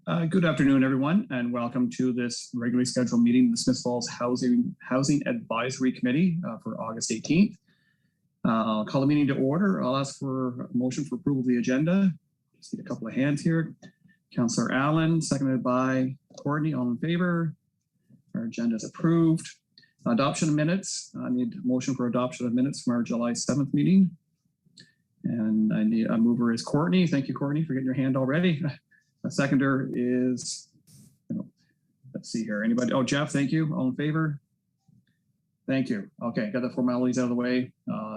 Good afternoon, everyone, and welcome to this regularly scheduled meeting of the Smiths Falls Housing Advisory Committee for August 18th. I'll call the meeting to order. I'll ask for a motion for approval of the agenda. Just need a couple of hands here. Councillor Allen, seconded by Courtney. All in favor? Our agenda is approved. Adoption of minutes. I need a motion for adoption of minutes from our July 7th meeting. And I need a mover is Courtney. Thank you, Courtney, for getting your hand already. A seconder is, let's see here. Anybody? Oh, Jeff, thank you. All in favor? Thank you. Okay, got the formalities out of the way.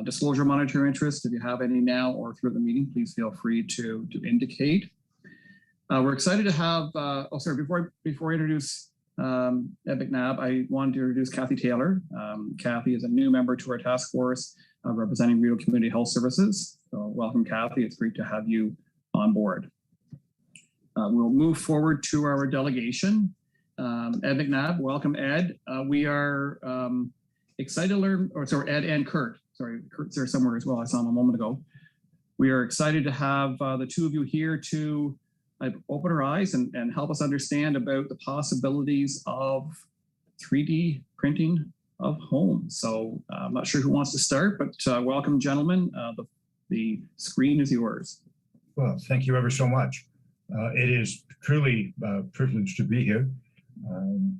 Disclosure monitor interest. If you have any now or through the meeting, please feel free to indicate. We're excited to have, before I introduce Ed McNabb, I wanted to introduce Kathy Taylor. Kathy is a new member to our task force representing Rideau Community Health Services. So welcome, Kathy. It's great to have you on board. We'll move forward to our delegation. Ed McNabb, welcome, Ed. We are excited to learn, Ed and Kurt. Sorry, Kurt's there somewhere as well. I saw him a moment ago. We are excited to have the two of you here to open our eyes and help us understand about the possibilities of 3D printing of homes. So I'm not sure who wants to start, but welcome, gentlemen. The screen is yours. Well, thank you ever so much. It is truly a privilege to be here.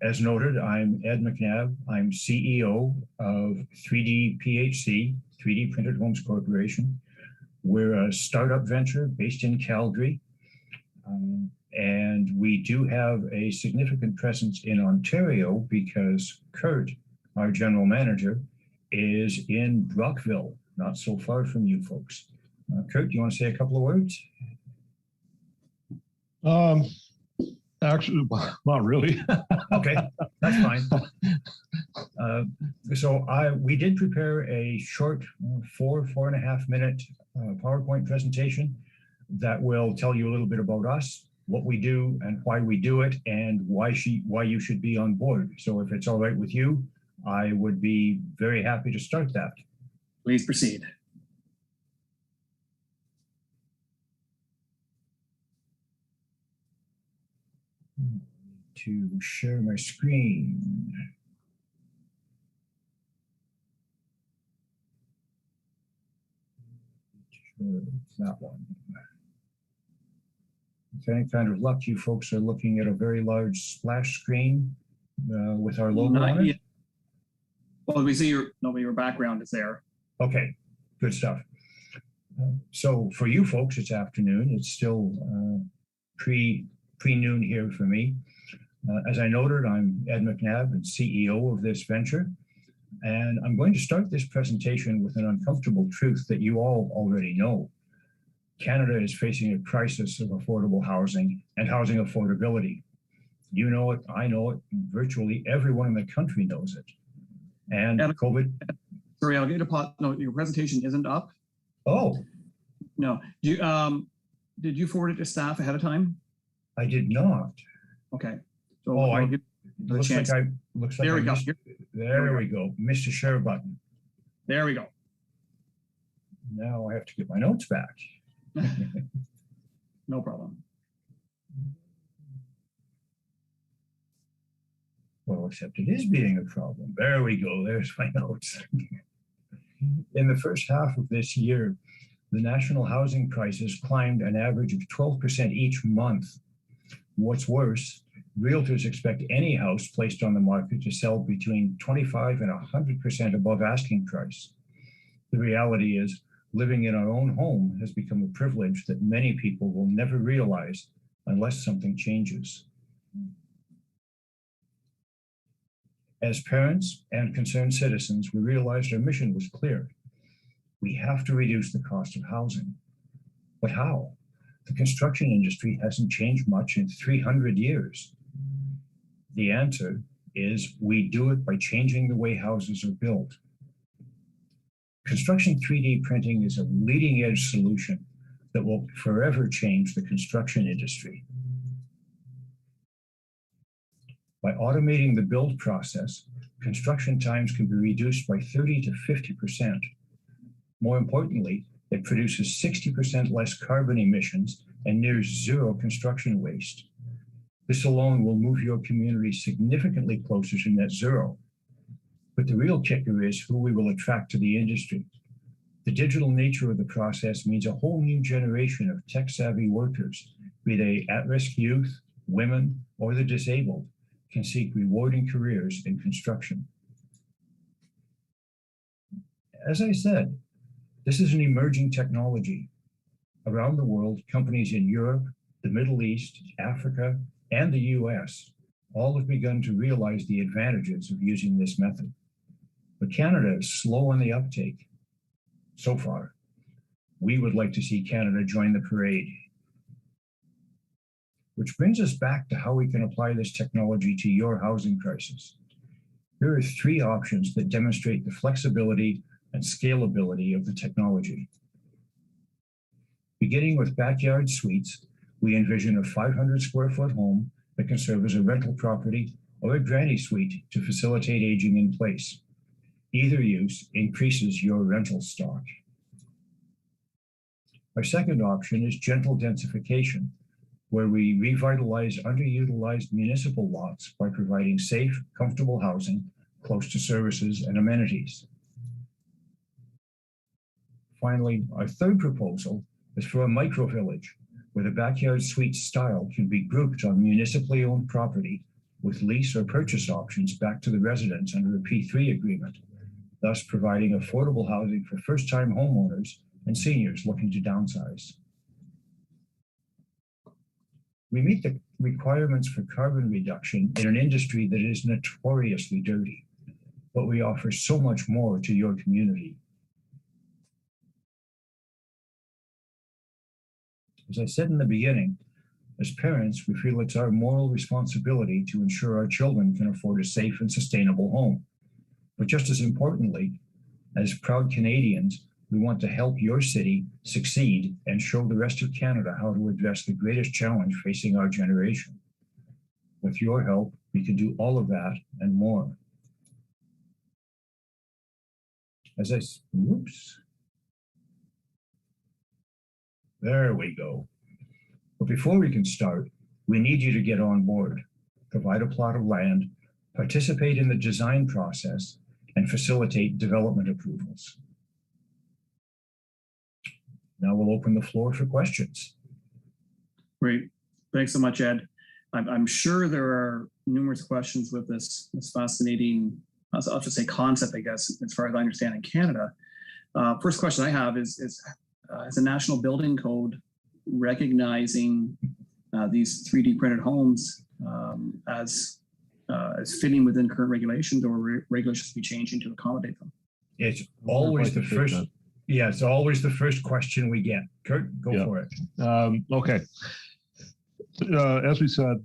As noted, I'm Ed McNabb. I'm CEO of 3D PHC, 3D Printed Homes Corporation. We're a startup venture based in Calgary. And we do have a significant presence in Ontario because Kurt, our general manager, is in Brockville, not so far from you folks. Kurt, do you want to say a couple of words? Actually, not really. Okay, that's fine. We did prepare a short 4.5 minute PowerPoint presentation that will tell you a little bit about us, what we do and why we do it, and why you should be on board. So if it's all right with you, I would be very happy to start that. Please proceed. To share my screen. That one. With any kind of luck, you folks are looking at a very large splash screen with our logo on it. Well, we see your background is there. Okay, good stuff. So for you folks, it's afternoon. It's still pre-noon here for me. As I noted, I'm Ed McNabb and CEO of this venture. And I'm going to start this presentation with an uncomfortable truth that you all already know. Canada is facing a crisis of affordable housing and housing affordability. You know it, I know it, virtually everyone in the country knows it. And COVID... Sorry, I'll get a pot. No, your presentation isn't up. Oh. No. Did you forward it to staff ahead of time? I did not. Okay. So looks like there we go. There we go. Missed a share button. There we go. Now I have to get my notes back. No problem. Well, except it is being a problem. There we go. There's my notes. In the first half of this year, the national housing prices climbed an average of 12% each month. What's worse, realtors expect any house placed on the market to sell between 25 and 100% above asking price. The reality is, living in our own home has become a privilege that many people will never realize unless something changes. As parents and concerned citizens, we realized our mission was clear. We have to reduce the cost of housing. But how? The construction industry hasn't changed much in 300 years. The answer is we do it by changing the way houses are built. Construction 3D printing is a leading edge solution that will forever change the construction industry. By automating the build process, construction times can be reduced by 30 to 50%. More importantly, it produces 60% less carbon emissions and near zero construction waste. This alone will move your community significantly closer to net zero. But the real kicker is who we will attract to the industry. The digital nature of the process means a whole new generation of tech-savvy workers, be they at-risk youth, women, or the disabled, can seek rewarding careers in construction. As I said, this is an emerging technology. Around the world, companies in Europe, the Middle East, Africa, and the US all have begun to realize the advantages of using this method. But Canada is slow on the uptake. So far, we would like to see Canada join the parade. Which brings us back to how we can apply this technology to your housing crisis. Here are 3 options that demonstrate the flexibility and scalability of the technology. Beginning with backyard suites, we envision a 500 square foot home that can serve as a rental property or a granny suite to facilitate aging in place. Either use increases your rental stock. Our second option is gentle densification, where we revitalize underutilized municipal lots by providing safe, comfortable housing close to services and amenities. Finally, our third proposal is for a micro-village, where the backyard suite style can be grouped on municipally owned property with lease or purchase options back to the residents under a P3 agreement, thus providing affordable housing for first-time homeowners and seniors looking to downsize. We meet the requirements for carbon reduction in an industry that is notoriously dirty, but we offer so much more to your community. As I said in the beginning, as parents, we feel it's our moral responsibility to ensure our children can afford a safe and sustainable home. But just as importantly, as proud Canadians, we want to help your city succeed and show the rest of Canada how to address the greatest challenge facing our generation. With your help, we can do all of that and more. There we go. But before we can start, we need you to get on board, provide a plot of land, participate in the design process, and facilitate development approvals. Now we'll open the floor for questions. Great. Thanks so much, Ed. I'm sure there are numerous questions with this fascinating, I'll just say concept, I guess, as far as I understand in Canada. First question I have is a national building code recognizing these 3D printed homes as fitting within current regulations, or regulations be changing to accommodate them? It's always the first. Yeah, it's always the first question we get. Kurt, go for it. Okay. As we said,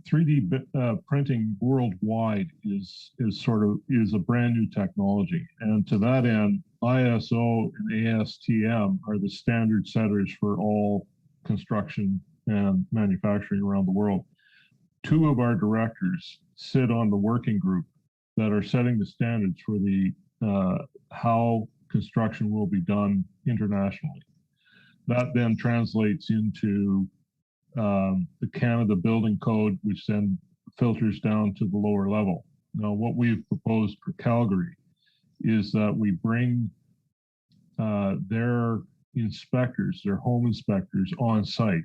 3D printing worldwide is a brand new technology, and to that end, ISO and ASTM are the standard setters for all construction and manufacturing around the world. 2 of our directors sit on the working group that are setting the standards for the how construction will be done internationally. That then translates into the Canada Building Code, which then filters down to the lower level. Now, what we've proposed for Calgary is that we bring their inspectors, their home inspectors on site.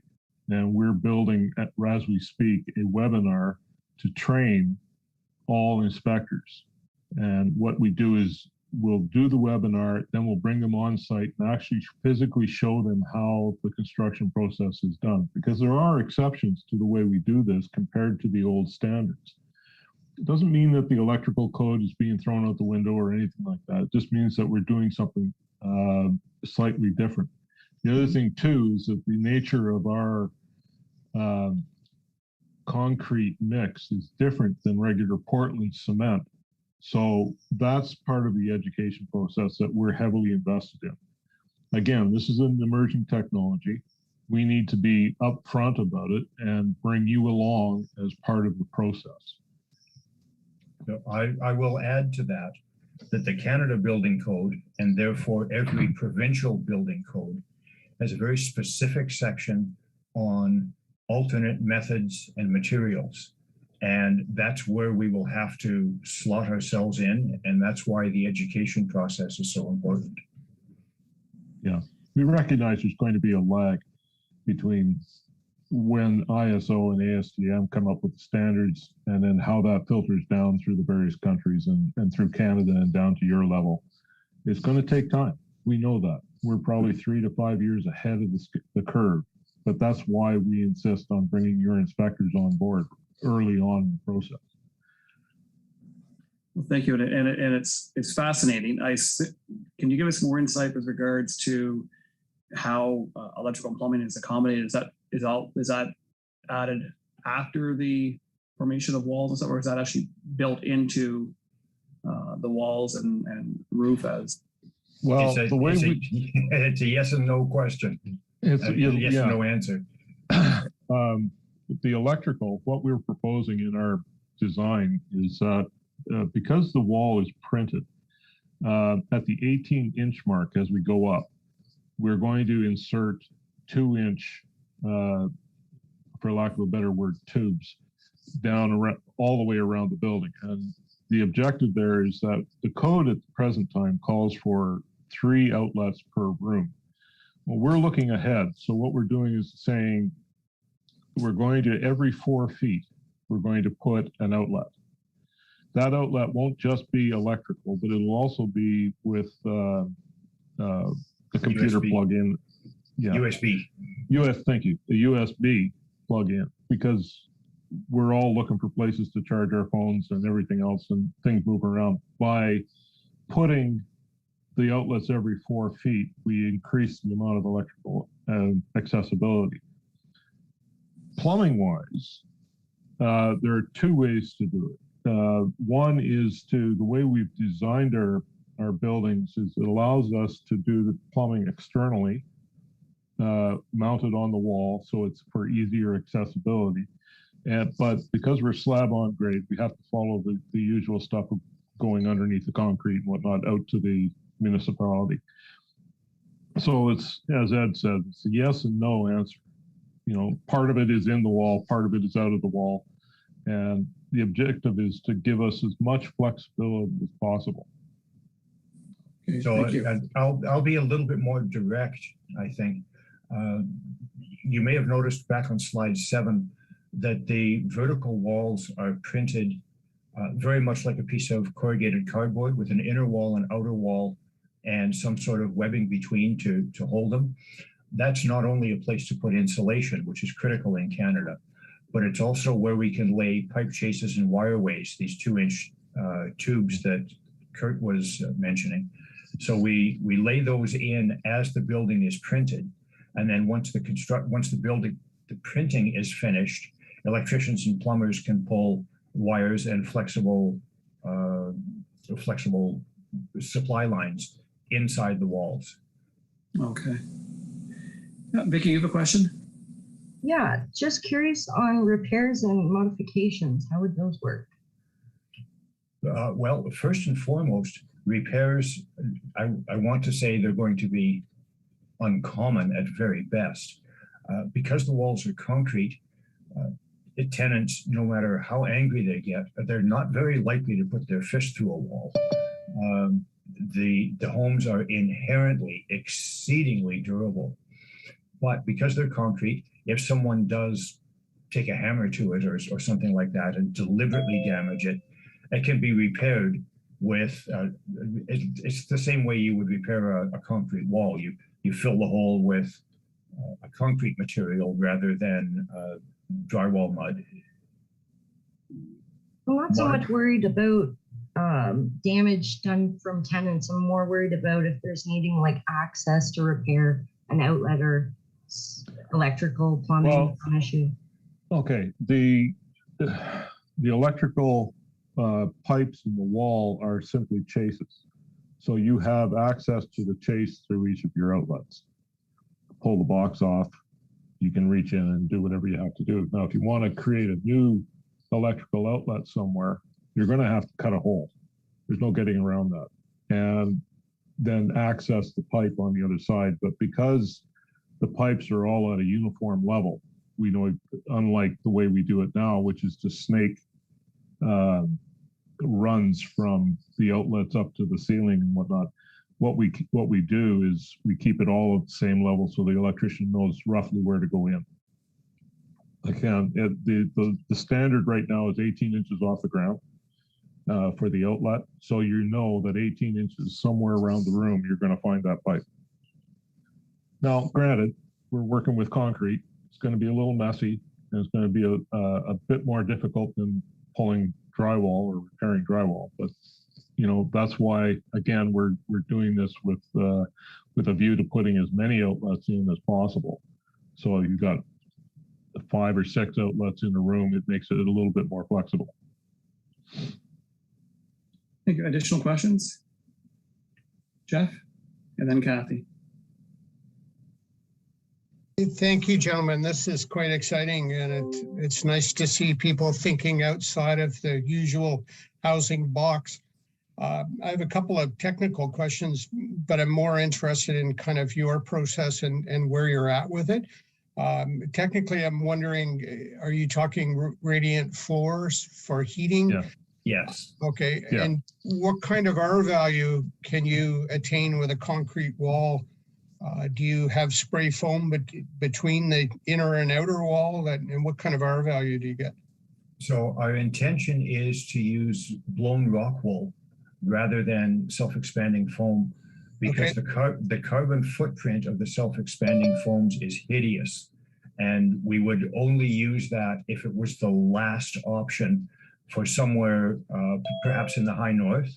And we're building, as we speak, a webinar to train all inspectors. And what we do is we'll do the webinar, then we'll bring them on site and actually physically show them how the construction process is done. Because there are exceptions to the way we do this compared to the old standards. It doesn't mean that the electrical code is being thrown out the window or anything like that. It just means that we're doing something slightly different. The other thing too is that the nature of our concrete mix is different than regular Portland cement. So that's part of the education process that we're heavily invested in. Again, this is an emerging technology. We need to be upfront about it and bring you along as part of the process. So I will add to that the Canada Building Code, and therefore every provincial building code, has a very specific section on alternate methods and materials. And that's where we will have to slot ourselves in. And that's why the education process is so important. Yeah, we recognize there's going to be a lag between when ISO and ASTM come up with the standards and then how that filters down through the various countries and through Canada and down to your level. It's going to take time. We know that. We're probably 3 to 5 years ahead of the curve, but that's why we insist on bringing your inspectors on board early on in the process. Well, thank you, and it's fascinating. Can you give us more insight with regards to how electrical and plumbing is accommodated? Is that added after the formation of walls, or is that actually built into the walls and roof as? Well, it's a yes and no question. It's a yes and no answer. The electrical, what we're proposing in our design is that because the wall is printed at the 18-inch mark as we go up, we're going to insert 2-inch, for lack of a better word, tubes down around, all the way around the building. And the objective there is that the code at the present time calls for 3 outlets per room. Well, we're looking ahead. So what we're doing is saying, we're going to, every 4 feet, we're going to put an outlet. That outlet won't just be electrical, but it'll also be with the computer plug-in. Yeah. USB. Thank you. The USB plug-in, because we're all looking for places to charge our phones and everything else, and things move around. By putting the outlets every 4 feet, we increase the amount of electrical accessibility. Plumbing wise, there are 2 ways to do it. One is the way we've designed our buildings is it allows us to do the plumbing externally, mounted on the wall, so it's for easier accessibility. But because we're slab on grade, we have to follow the usual stuff of going underneath the concrete and whatnot out to the municipality. So it's, as Ed said, it's a yes and no answer. You know, part of it is in the wall, part of it is out of the wall. And the objective is to give us as much flexibility as possible. Okay, so thank you. I'll be a little bit more direct, I think. You may have noticed back on slide 7 that the vertical walls are printed very much like a piece of corrugated cardboard with an inner wall and outer wall and some sort of webbing between to hold them. That's not only a place to put insulation, which is critical in Canada, but it's also where we can lay pipe chases and wireways, these 2-inch tubes that Kurt was mentioning. So we lay those in as the building is printed. And then once the printing is finished, electricians and plumbers can pull wires and flexible supply lines inside the walls. Okay. Yeah, Vicky, you have a question? Yeah, just curious on repairs and modifications. How would those work? Well, first and foremost, repairs, I want to say they're going to be uncommon at very best. Because the walls are concrete, tenants, no matter how angry they get, they're not very likely to put their fist through a wall. The homes are inherently exceedingly durable. But because they're concrete, if someone does take a hammer to it or something like that and deliberately damage it, it can be repaired with, it's the same way you would repair a concrete wall. You fill the hole with a concrete material rather than drywall mud. I'm not so much worried about damage done from tenants. I'm more worried about if there's needing like access to repair an outlet or electrical plumbing issue. Okay, the electrical pipes in the wall are simply chases. So you have access to the chase through each of your outlets. Pull the box off, you can reach in and do whatever you have to do. Now, if you want to create a new electrical outlet somewhere, you're going to have to cut a hole. There's no getting around that. And then access the pipe on the other side. But because the pipes are all at a uniform level, we know, unlike the way we do it now, which is to snake runs from the outlets up to the ceiling and whatnot. What we do is we keep it all at the same level so the electrician knows roughly where to go in. Again, the standard right now is 18 inches off the ground for the outlet. So you know that 18 inches somewhere around the room, you're going to find that pipe. Now, granted, we're working with concrete. It's going to be a little messy, and it's going to be a bit more difficult than pulling drywall or repairing drywall. But you know, that's why, again, we're doing this with a view to putting as many outlets in as possible. So you've got 5 or 6 outlets in a room. It makes it a little bit more flexible. Thank you. Additional questions? Jeff, and then Kathy. Thank you, gentlemen. This is quite exciting, and it's nice to see people thinking outside of the usual housing box. I have a couple of technical questions, but I'm more interested in kind of your process and where you're at with it. Technically, I'm wondering, are you talking radiant floors for heating? Yeah. Yes. Okay. Yeah. And what kind of R value can you attain with a concrete wall? Do you have spray foam between the inner and outer wall? And what kind of R value do you get? So our intention is to use blown rock wool rather than self-expanding foam, because the carbon footprint of the self-expanding foams is hideous. And we would only use that if it was the last option for somewhere, perhaps in the high north.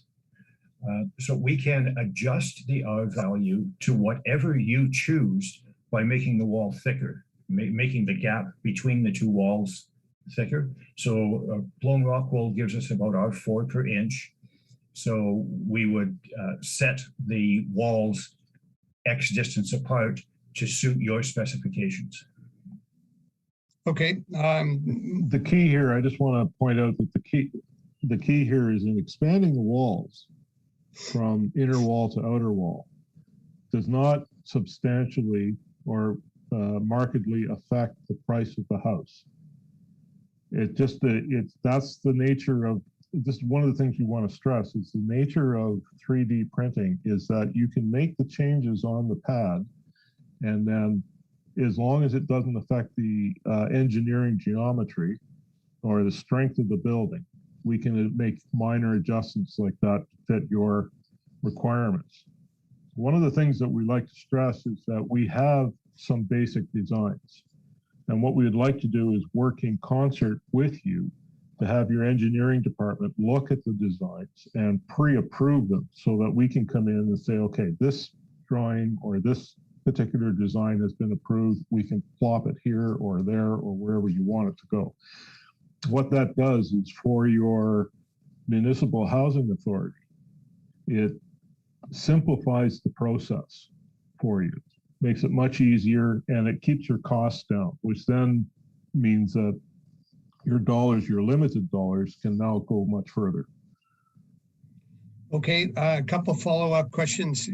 So we can adjust the R value to whatever you choose by making the wall thicker, making the gap between the two walls thicker. So blown rock wool gives us about R4 per inch. So we would set the walls X distance apart to suit your specifications. Okay. The key here, I just want to point out that the key here is in expanding the walls from inner wall to outer wall does not substantially or markedly affect the price of the house. That's the nature of, just one of the things you want to stress is the nature of 3D printing is that you can make the changes on the pad, and then as long as it doesn't affect the engineering geometry or the strength of the building, we can make minor adjustments like that to fit your requirements. One of the things that we like to stress is that we have some basic designs. And what we would like to do is work in concert with you to have your engineering department look at the designs and pre-approve them so that we can come in and say, okay, this drawing or this particular design has been approved. We can plop it here or there or wherever you want it to go. What that does is for your municipal housing authority, it simplifies the process for you, makes it much easier, and it keeps your costs down, which then means that your dollars, your limited dollars, can now go much further. Okay, a couple follow-up questions.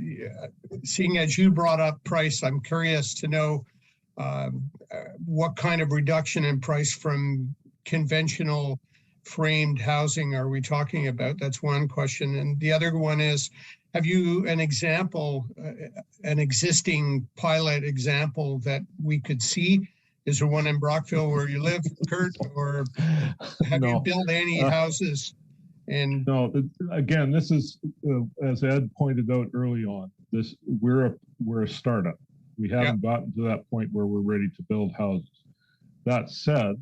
Seeing as you brought up price, I'm curious to know what kind of reduction in price from conventional framed housing are we talking about? That's one question. And the other one is, have you an example, an existing pilot example that we could see? Is there one in Brockville where you live, Kurt, or have you built any houses? And no, again, this is as Ed pointed out early on. We're a startup. We haven't gotten to that point where we're ready to build houses. That said,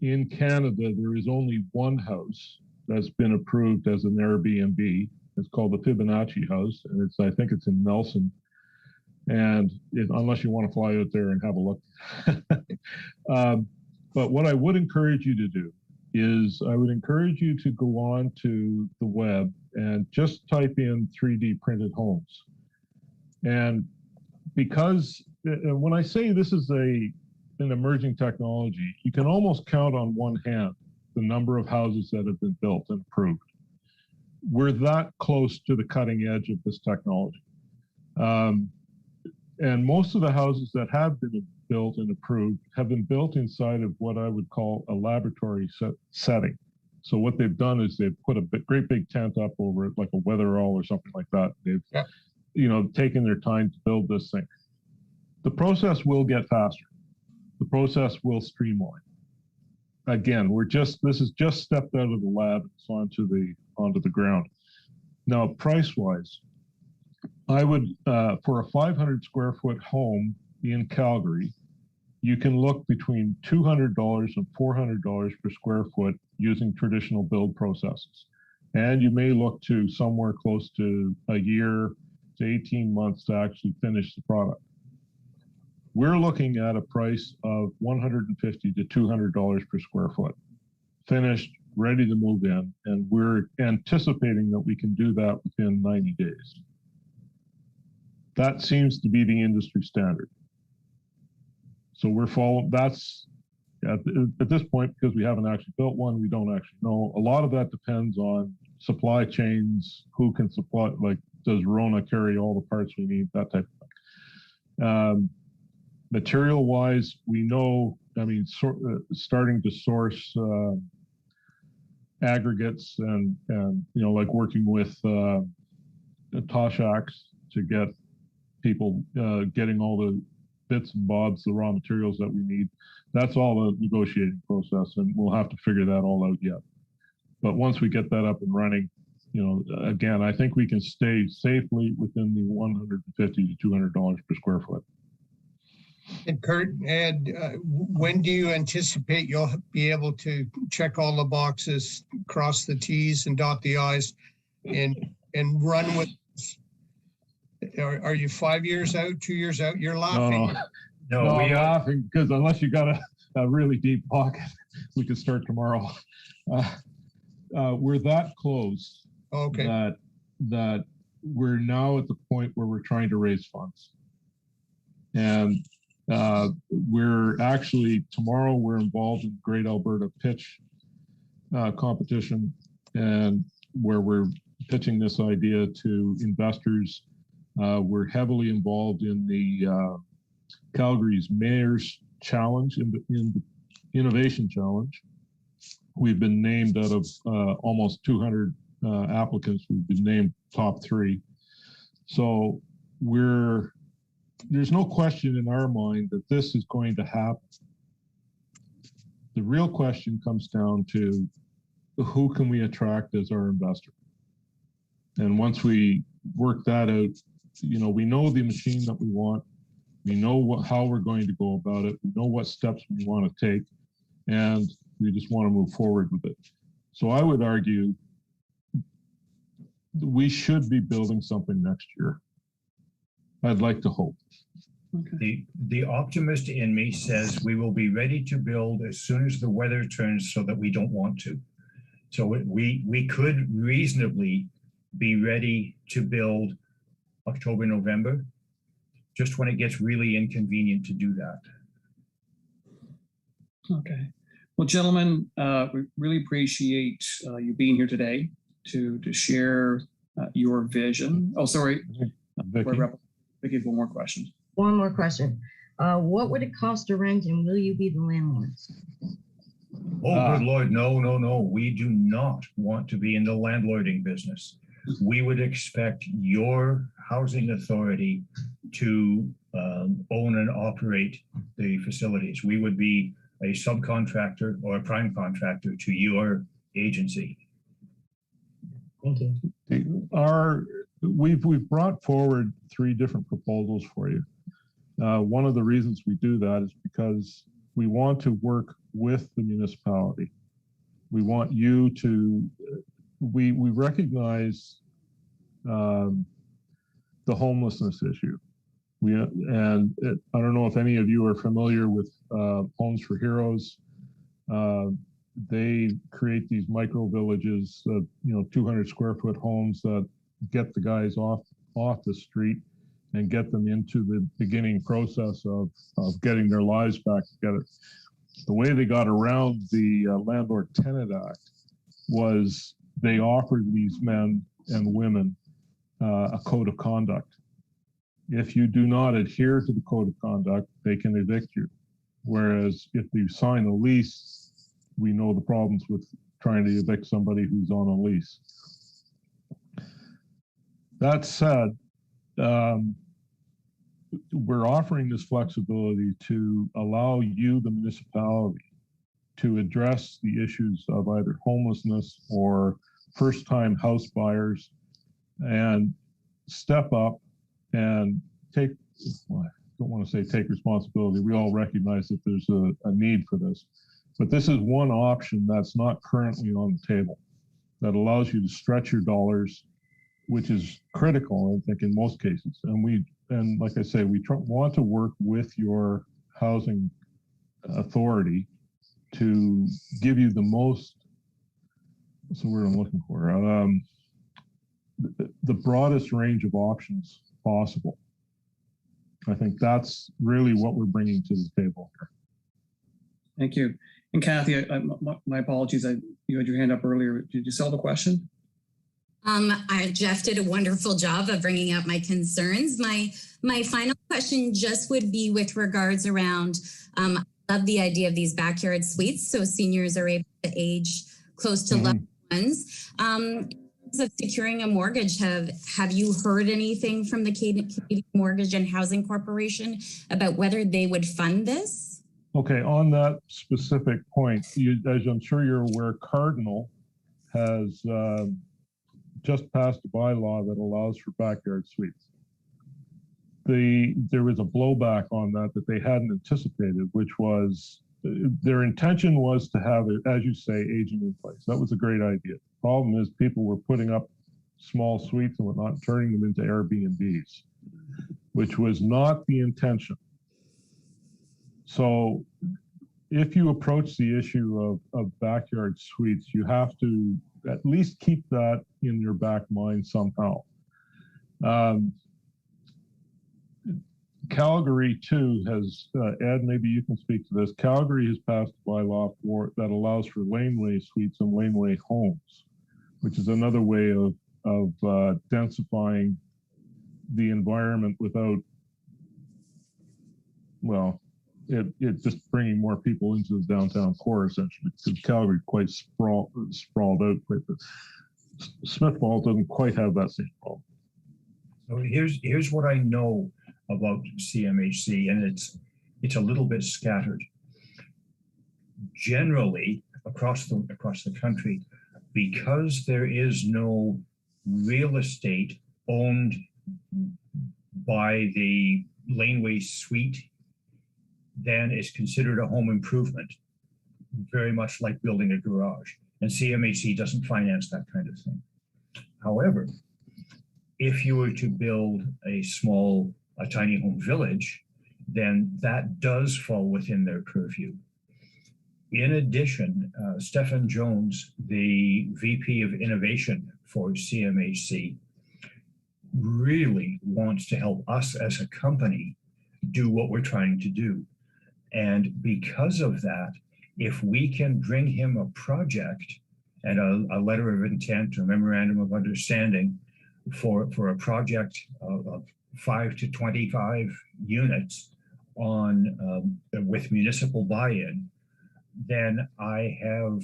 in Canada, there is only one house that's been approved as an Airbnb. It's called the Fibonacci House, and I think it's in Nelson. And unless you want to fly out there and have a look. But what I would encourage you to do is I would encourage you to go on to the web and just type in 3D printed homes. And because when I say this is an emerging technology, you can almost count on one hand the number of houses that have been built and approved. We're that close to the cutting edge of this technology. And most of the houses that have been built and approved have been built inside of what I would call a laboratory setting. So what they've done is they've put a great big tent up over it, like a weatherall or something like that. They've, taken their time to build this thing. The process will get faster. The process will streamline. Again, this is just stepped out of the lab, it's onto the ground. Now, price-wise, I would, for a 500 square foot home in Calgary, you can look between $200 and $400 per square foot using traditional build processes. And you may look to somewhere close to a year to 18 months to actually finish the product. We're looking at a price of $150 to $200 per square foot, finished, ready to move in, and we're anticipating that we can do that within 90 days. That seems to be the industry standard. So we're following, that's at this point, because we haven't actually built one, we don't actually know. A lot of that depends on supply chains, who can supply, like, does Rona carry all the parts we need, that type of thing. Material wise, we know, starting to source aggregates and like working with Toshaks to get people getting all the bits and bobs, the raw materials that we need. That's all a negotiating process, and we'll have to figure that all out yet. But once we get that up and running, again, I think we can stay safely within the $150 to $200 per square foot. And Kurt, Ed, when do you anticipate you'll be able to check all the boxes, cross the T's and dot the I's, and run with? Are you 5 years out, 2 years out? You're laughing. No, we are laughing because unless you got a really deep pocket, we could start tomorrow. We're that close. Okay. That we're now at the point where we're trying to raise funds, and we're actually tomorrow we're involved in Great Alberta Pitch competition, and where we're pitching this idea to investors. We're heavily involved in the Calgary's Mayor's Challenge, in the Innovation Challenge. We've been named out of almost 200 applicants. We've been named top 3. So there's no question in our mind that this is going to happen. The real question comes down to who can we attract as our investor? And once we work that out, we know the machine that we want. We know how we're going to go about it. We know what steps we want to take, and we just want to move forward with it. So I would argue we should be building something next year. I'd like to hope. Okay. The optimist in me says we will be ready to build as soon as the weather turns so that we don't want to. So we could reasonably be ready to build October, November, just when it gets really inconvenient to do that. Okay. Well, gentlemen, we really appreciate you being here today to share your vision. Oh, sorry. Vicky, one more question. One more question. What would it cost to rent, and will you be the landlords? Oh, good Lord, no. We do not want to be in the landlording business. We would expect your housing authority to own and operate the facilities. We would be a subcontractor or a prime contractor to your agency. Thank you. We've brought forward 3 different proposals for you. One of the reasons we do that is because we want to work with the municipality. We want you to, we recognize the homelessness issue. I don't know if any of you are familiar with Homes for Heroes. They create these micro villages, 200 square foot homes that get the guys off the street and get them into the beginning process of getting their lives back together. The way they got around the Landlord Tenant Act was they offered these men and women a code of conduct. If you do not adhere to the code of conduct, they can evict you. Whereas if you sign a lease, we know the problems with trying to evict somebody who's on a lease. That said, we're offering this flexibility to allow you, the municipality, to address the issues of either homelessness or first-time house buyers and step up and take, well, I don't want to say take responsibility. We all recognize that there's a need for this. But this is one option that's not currently on the table that allows you to stretch your dollars, which is critical, I think, in most cases. And like I say, we want to work with your housing authority to give you the most, what's the word I'm looking for, the broadest range of options possible. I think that's really what we're bringing to the table here. Thank you. And Kathy, my apologies. You had your hand up earlier. Did you still have a question? Jeff did a wonderful job of bringing up my concerns. My final question just would be with regards around, I love the idea of these backyard suites, so seniors are able to age close to loved ones. Of securing a mortgage, have you heard anything from the Canadian Mortgage and Housing Corporation about whether they would fund this? Okay, on that specific point, as I'm sure you're aware, Cardinal has just passed a bylaw that allows for backyard suites. There was a blowback on that they hadn't anticipated, which was their intention was to have it, as you say, aging in place. That was a great idea. The problem is people were putting up small suites and whatnot, turning them into Airbnbs, which was not the intention. So if you approach the issue of backyard suites, you have to at least keep that in your back mind somehow. Calgary too has, Ed, maybe you can speak to this. Calgary has passed a bylaw that allows for laneway suites and laneway homes, which is another way of densifying the environment without, well, it just bringing more people into the downtown core, essentially, because Calgary quite sprawled out quite a bit. Smithville doesn't quite have that same problem. So here's what I know about CMHC, and it's a little bit scattered. Generally, across the country, because there is no real estate owned by the laneway suite, then it's considered a home improvement, very much like building a garage. And CMHC doesn't finance that kind of thing. However, if you were to build a tiny home village, then that does fall within their purview. In addition, Stefan Jones, the VP of Innovation for CMHC, really wants to help us as a company do what we're trying to do. And because of that, if we can bring him a project and a letter of intent or memorandum of understanding for a project of 5 to 25 units with municipal buy-in, then I have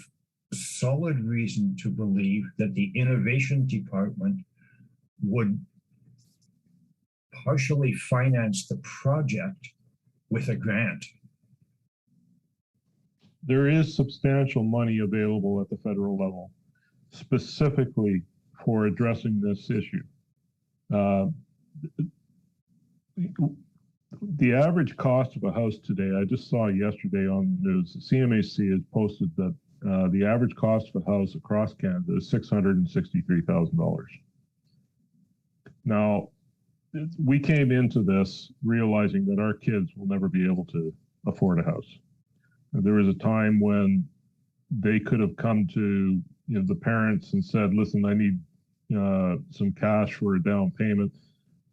solid reason to believe that the innovation department would partially finance the project with a grant. There is substantial money available at the federal level, specifically for addressing this issue. The average cost of a house today, I just saw yesterday on the news, the CMHC has posted that the average cost of a house across Canada is $663,000. Now, we came into this realizing that our kids will never be able to afford a house. There was a time when they could have come to the parents and said, listen, I need some cash for a down payment.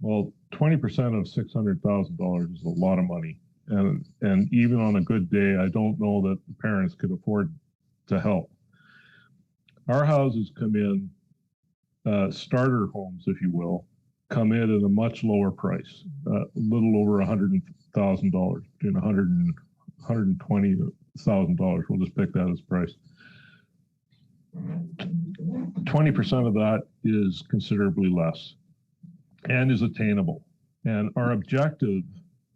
Well, 20% of $600,000 is a lot of money. And even on a good day, I don't know that the parents could afford to help. Our houses come in, starter homes, if you will, come in at a much lower price, a little over $100,000, between $100,000 and $120,000. We'll just pick that as price. 20% of that is considerably less and is attainable. And our objective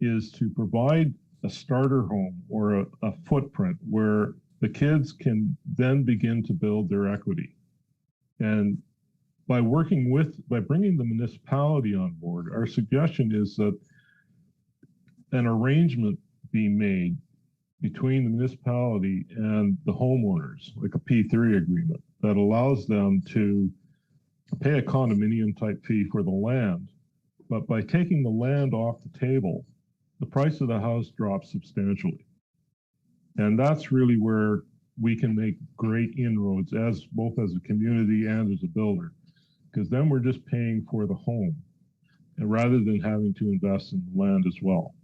is to provide a starter home or a footprint where the kids can then begin to build their equity. And by bringing the municipality on board, our suggestion is that an arrangement be made between the municipality and the homeowners, like a P3 agreement, that allows them to pay a condominium type fee for the land. But by taking the land off the table, the price of the house drops substantially. And that's really where we can make great inroads both as a community and as a builder, because then we're just paying for the home and rather than having to invest in the land as well.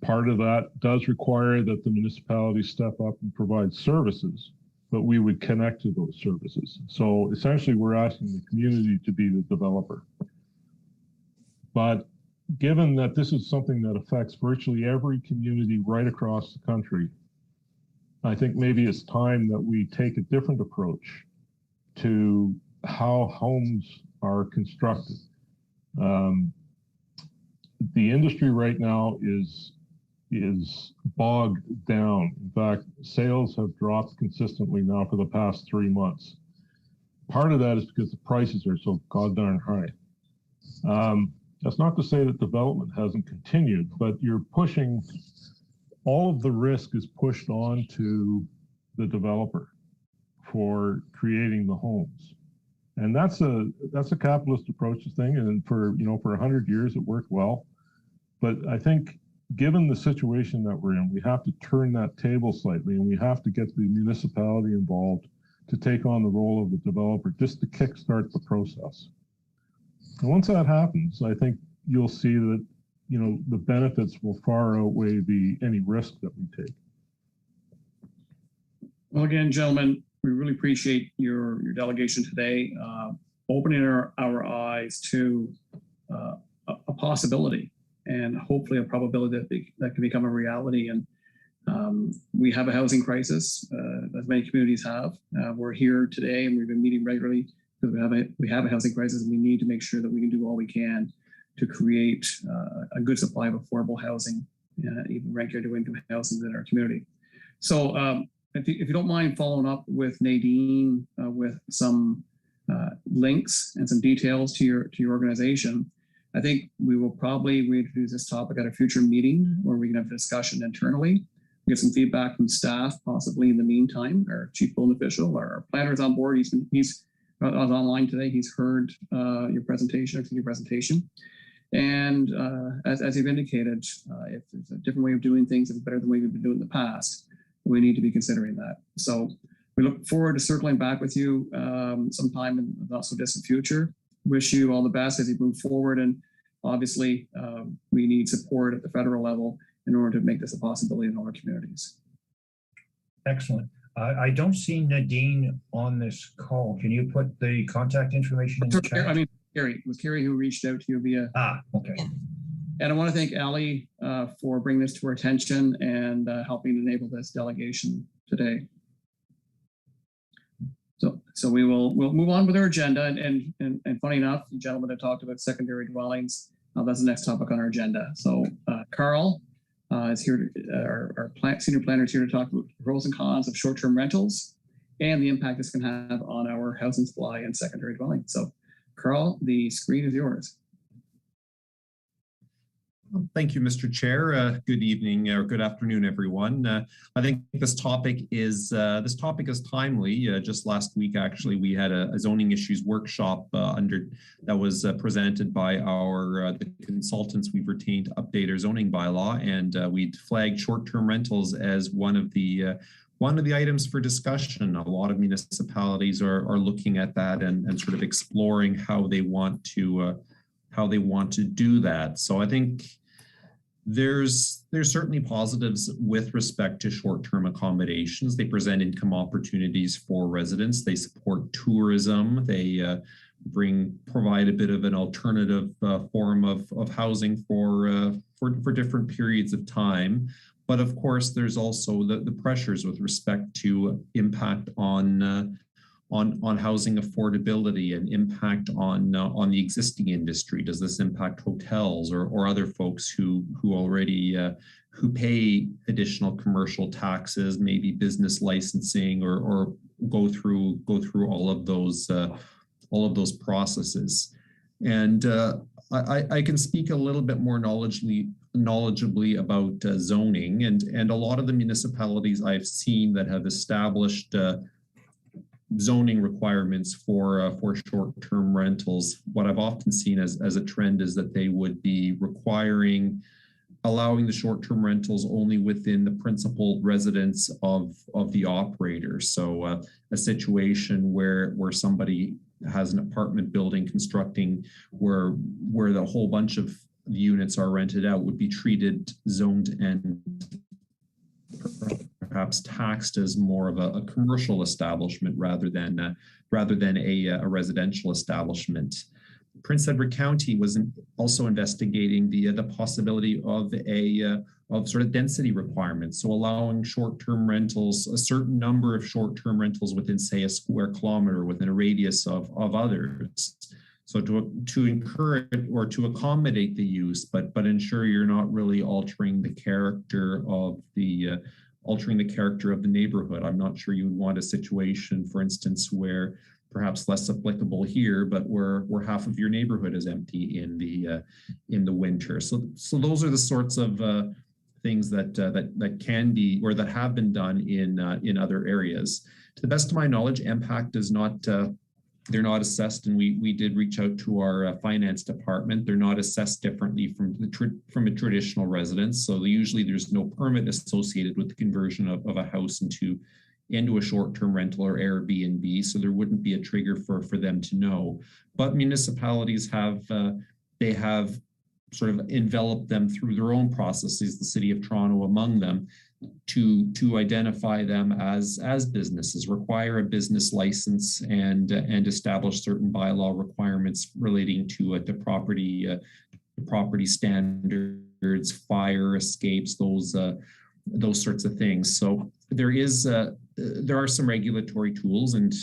Part of that does require that the municipality step up and provide services, but we would connect to those services. So essentially we're asking the community to be the developer. But given that this is something that affects virtually every community right across the country, I think maybe it's time that we take a different approach to how homes are constructed. The industry right now is bogged down. In fact, sales have dropped consistently now for the past 3 months. Part of that is because the prices are so goddamn high. That's not to say that development hasn't continued, but you're pushing, all of the risk is pushed on to the developer for creating the homes. And that's a capitalist approach to thing. And for 100 years, it worked well. But I think given the situation that we're in, we have to turn that table slightly and we have to get the municipality involved to take on the role of the developer just to kickstart the process. And once that happens, I think you'll see that, the benefits will far outweigh any risk that we take. Well, again, gentlemen, we really appreciate your delegation today, opening our eyes to a possibility and hopefully a probability that can become a reality. And we have a housing crisis, as many communities have. We're here today and we've been meeting regularly because we have a housing crisis, and we need to make sure that we can do all we can to create a good supply of affordable housing, even regular to income housing in our community. So if you don't mind following up with Nadine with some links and some details to your organization, I think we will probably reintroduce this topic at a future meeting where we can have a discussion internally, get some feedback from staff, possibly in the meantime. Our chief building official, our planner is on board. He's online today. He's heard your presentation. And as you've indicated, if there's a different way of doing things, if it's better than the way we've been doing in the past, we need to be considering that. So we look forward to circling back with you sometime in the not so distant future. Wish you all the best as you move forward. And obviously, we need support at the federal level in order to make this a possibility in all our communities. Excellent. I don't see Nadine on this call. Can you put the contact information in the chat? I mean, Carrie. It was Carrie who reached out to you via. Okay. And I want to thank Ali for bringing this to our attention and helping enable this delegation today. So we'll move on with our agenda. And funny enough, the gentleman that talked about secondary dwellings, that's the next topic on our agenda. So Carl is here. Our senior planner is here to talk about the pros and cons of short-term rentals and the impact this can have on our housing supply and secondary dwellings. So Carl, the screen is yours. Thank you, Mr. Chair. Good evening or good afternoon, everyone. I think this topic is timely. Just last week, actually, we had a zoning issues workshop that was presented by the consultants we've retained to update our zoning bylaw, and we flagged short-term rentals as one of the items for discussion. A lot of municipalities are looking at that and sort of exploring how they want to do that. So I think there's certainly positives with respect to short-term accommodations. They present income opportunities for residents. They support tourism. They provide a bit of an alternative form of housing for different periods of time. But of course, there's also the pressures with respect to impact on housing affordability and impact on the existing industry. Does this impact hotels or other folks who already who pay additional commercial taxes, maybe business licensing, or go through all of those processes? And I can speak a little bit more knowledgeably about zoning, and a lot of the municipalities I've seen that have established zoning requirements for short-term rentals. What I've often seen as a trend is that they would be allowing the short-term rentals only within the principal residence of the operator. So a situation where somebody has an apartment building constructing where the whole bunch of units are rented out would be treated, zoned, and perhaps taxed as more of a commercial establishment rather than a residential establishment. Prince Edward County was also investigating the possibility of sort of density requirements, so allowing short-term rentals, a certain number of short-term rentals within, say, a square kilometer, within a radius of others. So to encourage or to accommodate the use, but ensure you're not really altering the character of the neighborhood. I'm not sure you would want a situation, for instance, where perhaps less applicable here, but where half of your neighborhood is empty in the winter. So those are the sorts of things that can be or that have been done in other areas. To the best of my knowledge, MPAC does not. They're not assessed, and we did reach out to our finance department. They're not assessed differently from a traditional residence. So usually there's no permit associated with the conversion of a house into a short-term rental or Airbnb. So there wouldn't be a trigger for them to know. But municipalities have sort of enveloped them through their own processes, the City of Toronto among them, to identify them as businesses, require a business license, and establish certain bylaw requirements relating to property standards, fire escapes, those sorts of things. So there are some regulatory tools, and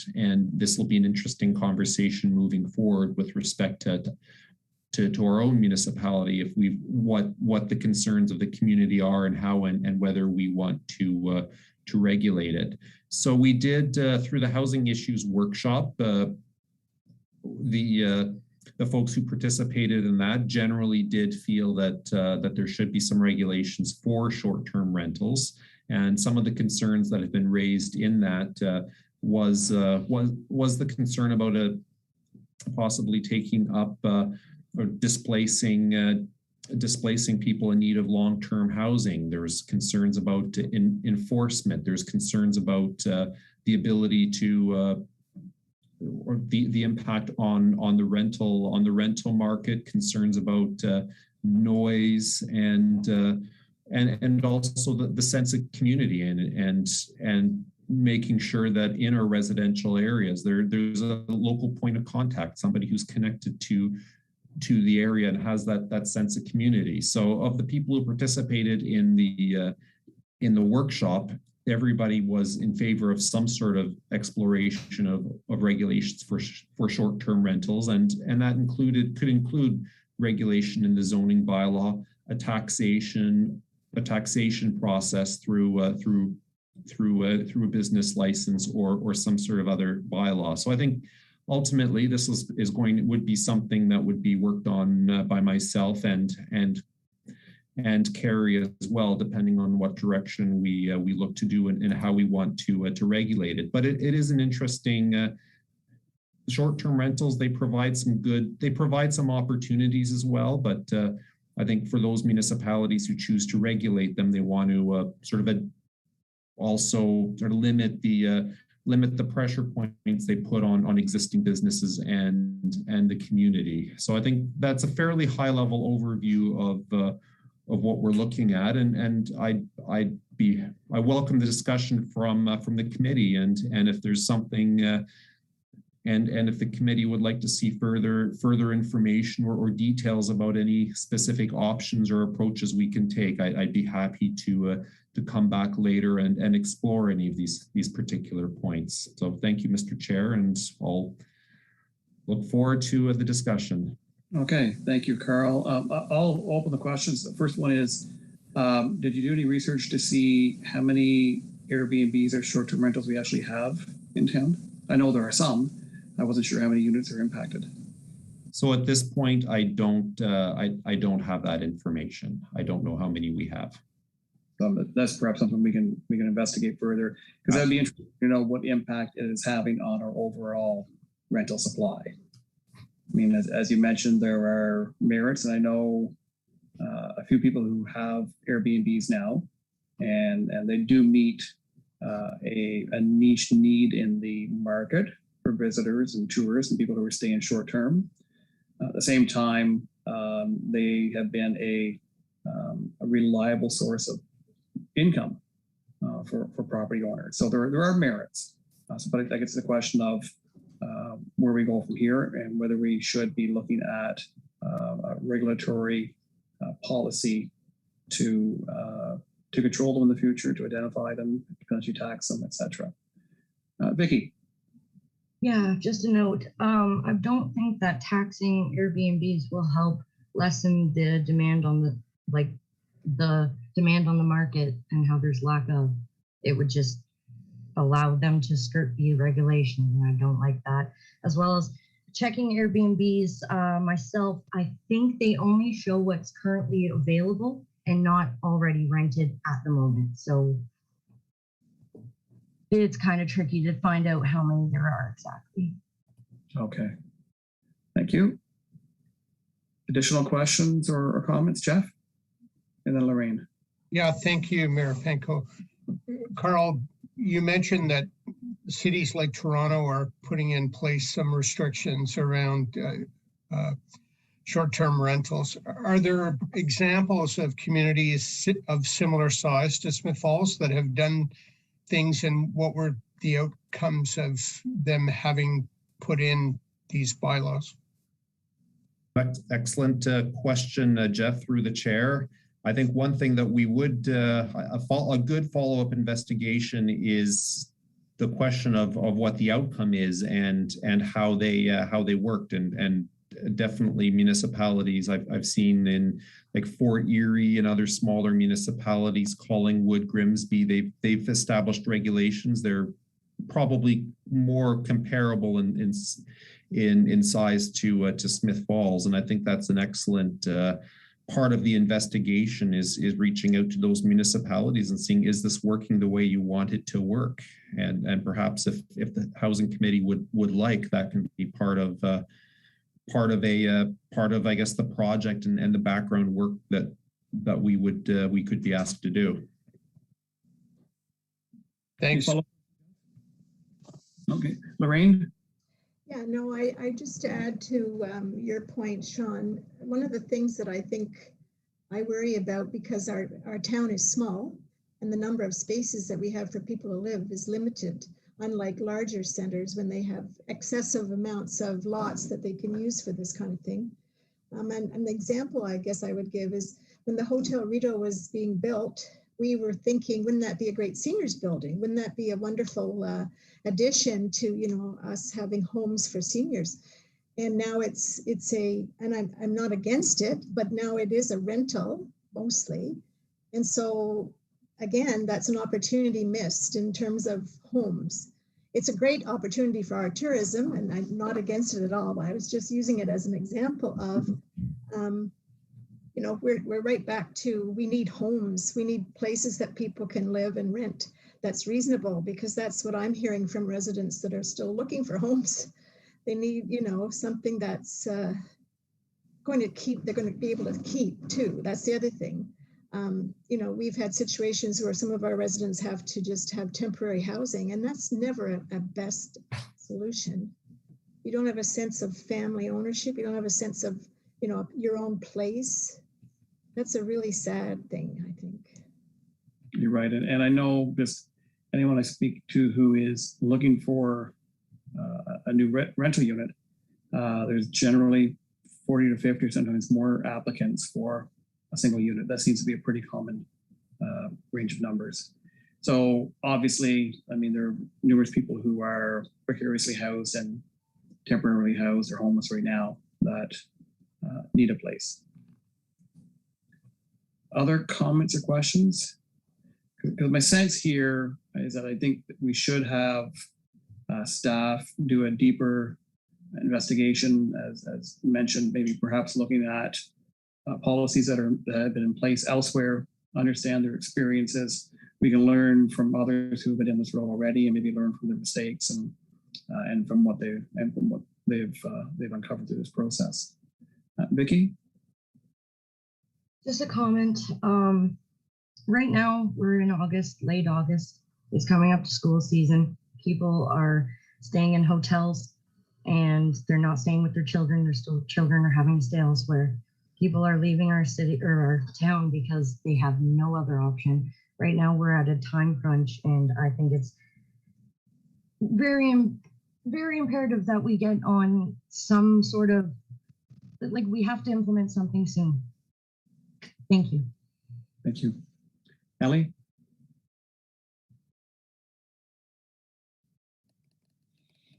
this will be an interesting conversation moving forward with respect to our own municipality, if what the concerns of the community are and how and whether we want to regulate it. So we did through the housing issues workshop, the folks who participated in that generally did feel that there should be some regulations for short-term rentals, and some of the concerns that have been raised in that was the concern about possibly taking up or displacing people in need of long-term housing. There's concerns about enforcement. There's concerns about the ability to or the impact on the rental market. Concerns about noise and also the sense of community and making sure that in our residential areas there's a local point of contact, somebody who's connected to the area and has that sense of community. So of the people who participated in the workshop, everybody was in favor of some sort of exploration of regulations for short-term rentals, and that could include regulation in the zoning bylaw, a taxation process through a business license or some sort of other bylaw. So I think ultimately, this would be something that would be worked on by myself and Carrie as well, depending on what direction we look to do and how we want to regulate it. But it is an interesting short-term rentals. They provide some opportunities as well. But I think for those municipalities who choose to regulate them, they want to also limit the pressure points they put on existing businesses and the community. So I think that's a fairly high level overview of what we're looking at, and I welcome the discussion from the committee, and if there's something And if the committee would like to see further information or details about any specific options or approaches we can take, I'd be happy to come back later and explore any of these particular points. So thank you, Mr. Chair, and I'll look forward to the discussion. Okay, thank you, Carl. I'll open the questions. The first one is, did you do any research to see how many Airbnbs or short-term rentals we actually have in town? I know there are some. I wasn't sure how many units are impacted. So at this point, I don't have that information. I don't know how many we have. That's perhaps something we can investigate further, because that'd be interesting to know what impact it is having on our overall rental supply. I mean, as you mentioned, there are merits, and I know a few people who have Airbnbs now, and they do meet a niche need in the market for visitors and tourists and people who are staying short term. At the same time, they have been a reliable source of income for property owners. So there are merits. But I think it's the question of where we go from here and whether we should be looking at a regulatory policy to control them in the future, to identify them, potentially tax them, etc. Vicky. Yeah, just a note. I don't think that taxing Airbnbs will help lessen the demand on the demand on the market and how there's lack of. It would just allow them to skirt the regulation, and I don't like that. As well as checking Airbnbs myself, I think they only show what's currently available and not already rented at the moment. So it's kind of tricky to find out how many there are exactly. Okay. Thank you. Additional questions or comments, Jeff? And then Lorraine. Yeah, thank you, Mayor Panko. Carl, you mentioned that cities like Toronto are putting in place some restrictions around short-term rentals. Are there examples of communities of similar size to Smith Falls that have done things, and what were the outcomes of them having put in these bylaws? Excellent question, Jeff, through the chair. I think one thing that we would, a good follow-up investigation is the question of what the outcome is and how they worked, and definitely municipalities I've seen in like Fort Erie and other smaller municipalities, Collingwood, Grimsby, they've established regulations. They're probably more comparable in size to Smith Falls, and I think that's an excellent part of the investigation is reaching out to those municipalities and seeing, is this working the way you want it to work? And perhaps if the housing committee would like, that can be part of I guess the project and the background work that we could be asked to do. Thanks. Okay, Lorraine. Yeah, no, I just to add to your point, Sean, one of the things that I think I worry about, because our town is small and the number of spaces that we have for people to live is limited, unlike larger centers when they have excessive amounts of lots that they can use for this kind of thing. And the example I guess I would give is when the Hotel Rideau was being built, we were thinking, wouldn't that be a great seniors building? Wouldn't that be a wonderful addition to, us having homes for seniors? And now it's and I'm not against it, but now it is a rental mostly. And so again, that's an opportunity missed in terms of homes. It's a great opportunity for our tourism, and I'm not against it at all, but I was just using it as an example of, we're right back to, we need homes. We need places that people can live and rent that's reasonable, because that's what I'm hearing from residents that are still looking for homes. They need, something that's they're going to be able to keep too. That's the other thing. We've had situations where some of our residents have to just have temporary housing, and that's never a best solution. You don't have a sense of family ownership. You don't have a sense of, your own place. That's a really sad thing, I think. You're right. And I know this, anyone I speak to who is looking for a new rental unit, there's generally 40 to 50 or sometimes more applicants for a single unit. That seems to be a pretty common range of numbers. So obviously, I mean, there are numerous people who are precariously housed and temporarily housed or homeless right now that need a place. Other comments or questions? Because my sense here is that I think that we should have staff do a deeper investigation, as mentioned, maybe perhaps looking at policies that have been in place elsewhere, understand their experiences. We can learn from others who have been in this role already, and maybe learn from their mistakes and from what they've uncovered through this process. Vicki? Just a comment. Right now, we're in August, late August. It's coming up to school season. People are staying in hotels and they're not staying with their children. Children are having to stay elsewhere. People are leaving our city or our town because they have no other option. Right now, we're at a time crunch, and I think it's very, very imperative that we get on some sort of, like, we have to implement something soon. Thank you. Thank you. Ellie?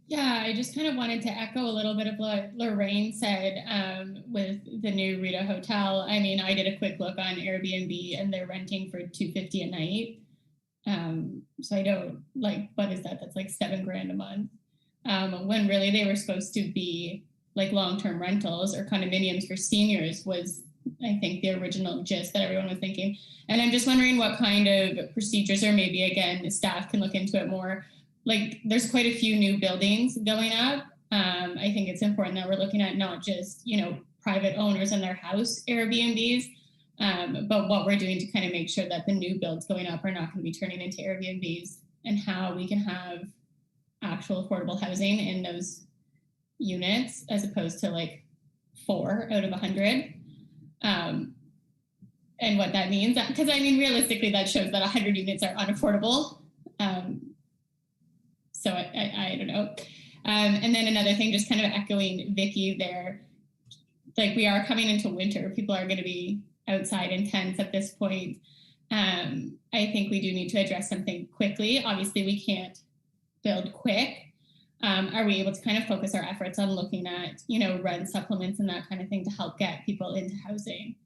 Yeah, I just kind of wanted to echo a little bit of what Lorraine said with the new Rita Hotel. I mean, I did a quick look on Airbnb and they're renting for $250 a night. So I don't, like, what is that? That's like $7,000 a month. When really they were supposed to be like long-term rentals or condominiums for seniors was, I think, the original gist that everyone was thinking. And I'm just wondering what kind of procedures, or maybe again, staff can look into it more. Like, there's quite a few new buildings going up. I think it's important that we're looking at not just, private owners and their house Airbnbs, but what we're doing to kind of make sure that the new builds going up are not going to be turning into Airbnbs, and how we can have actual affordable housing in those units as opposed to like 4 out of 100. And what that means, because I mean, realistically, that shows that 100 units are unaffordable. So I don't know. And then another thing, just kind of echoing Vicki there, like, we are coming into winter. People are going to be outside in tents at this point. I think we do need to address something quickly. Obviously, we can't build quick. Are we able to kind of focus our efforts on looking at, rent supplements and that kind of thing to help get people into housing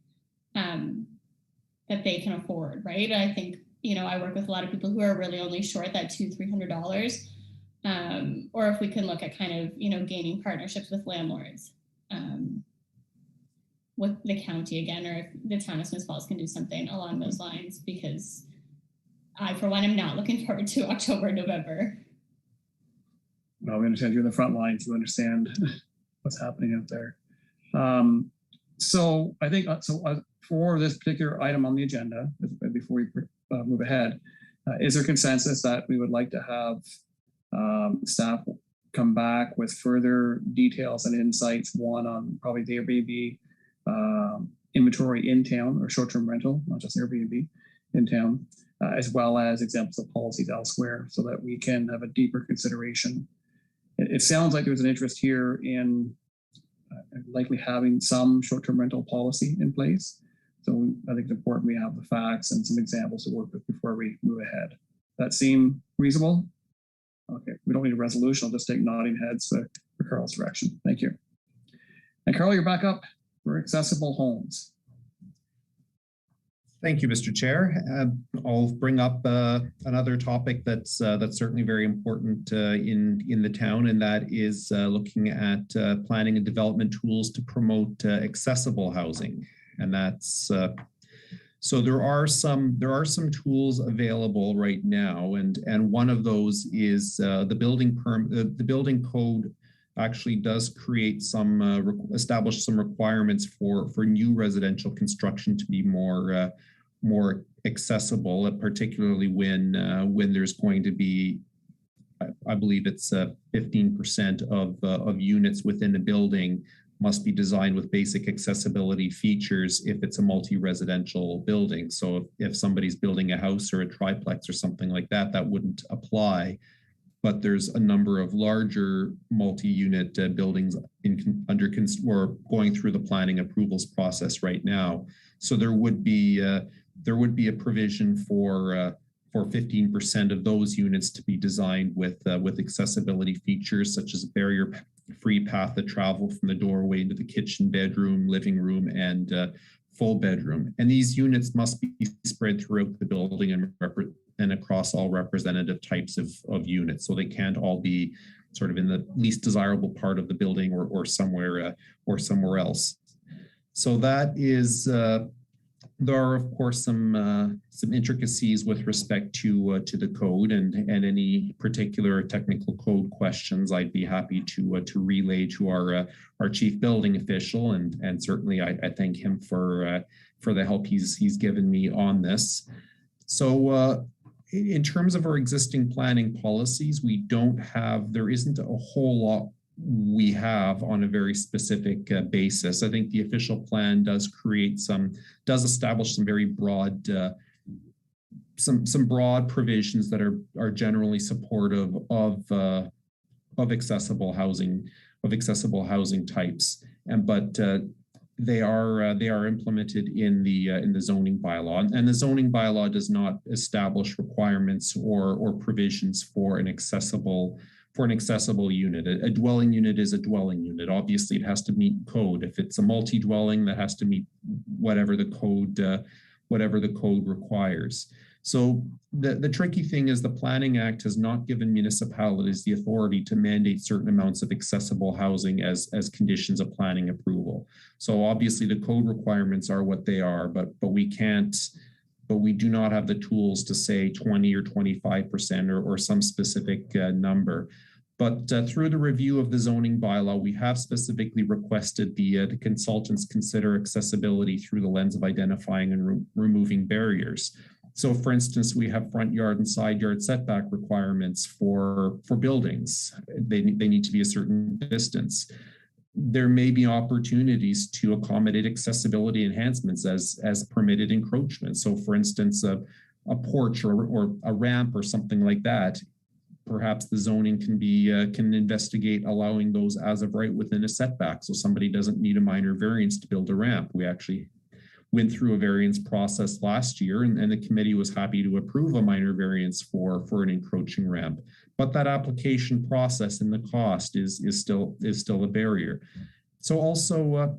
that they can afford, right? I think, I work with a lot of people who are really only short that $200-300. Or if we can look at kind of, gaining partnerships with landlords, with the county again, or if the town of Smiths Falls can do something along those lines, because I, for one, am not looking forward to October, November. Well, we understand you're in the front lines. You understand what's happening out there. So I think, for this particular item on the agenda, before we move ahead, is there consensus that we would like to have staff come back with further details and insights, one on probably the Airbnb inventory in town, or short-term rental, not just Airbnb in town, as well as examples of policies elsewhere, so that we can have a deeper consideration. It sounds like there's an interest here in likely having some short-term rental policy in place. So I think it's important we have the facts and some examples to work with before we move ahead. That seem reasonable? Okay, we don't need a resolution. I'll just take nodding heads for Carl's direction. Thank you. And Carl, you're back up for accessible homes. Thank you, Mr. Chair. I'll bring up another topic that's certainly very important in the town, and that is looking at planning and development tools to promote accessible housing. And that's so there are some tools available right now, and one of those is the building code actually does create establish some requirements for new residential construction to be more accessible, particularly when there's going to be, I believe it's 15% of units within a building must be designed with basic accessibility features if it's a multi-residential building. So if somebody's building a house or a triplex or something like that, that wouldn't apply. but there's a number of larger multi-unit buildings or going through the planning approvals process right now. So there would be a provision for 15% of those units to be designed with accessibility features such as a barrier-free path of travel from the doorway into the kitchen, bedroom, living room, and full bedroom. And these units must be spread throughout the building and across all representative types of units. So they can't all be sort of in the least desirable part of the building or somewhere else. So that is, there are of course some intricacies with respect to the code, and any particular technical code questions I'd be happy to relay to our chief building official, and certainly I thank him for the help he's given me on this. So in terms of our existing planning policies, there isn't a whole lot we have on a very specific basis. I think the official plan does establish some very broad, some broad provisions that are generally supportive of accessible housing types, but they are implemented in the zoning bylaw, and the zoning bylaw does not establish requirements or provisions for an accessible unit. A dwelling unit is a dwelling unit. Obviously, it has to meet code. If it's a multi-dwelling, that has to meet whatever the code requires. So the tricky thing is the Planning Act has not given municipalities the authority to mandate certain amounts of accessible housing as conditions of planning approval. So obviously the code requirements are what they are, but we do not have the tools to say 20 or 25% or some specific number. But through the review of the zoning bylaw, we have specifically requested the consultants consider accessibility through the lens of identifying and removing barriers. So for instance, we have front yard and side yard setback requirements for buildings. They need to be a certain distance. There may be opportunities to accommodate accessibility enhancements as permitted encroachment. So for instance, a porch or a ramp or something like that, perhaps the zoning can investigate allowing those as of right within a setback. So somebody doesn't need a minor variance to build a ramp. We actually went through a variance process last year, and the committee was happy to approve a minor variance for an encroaching ramp. But that application process and the cost is still a barrier. So also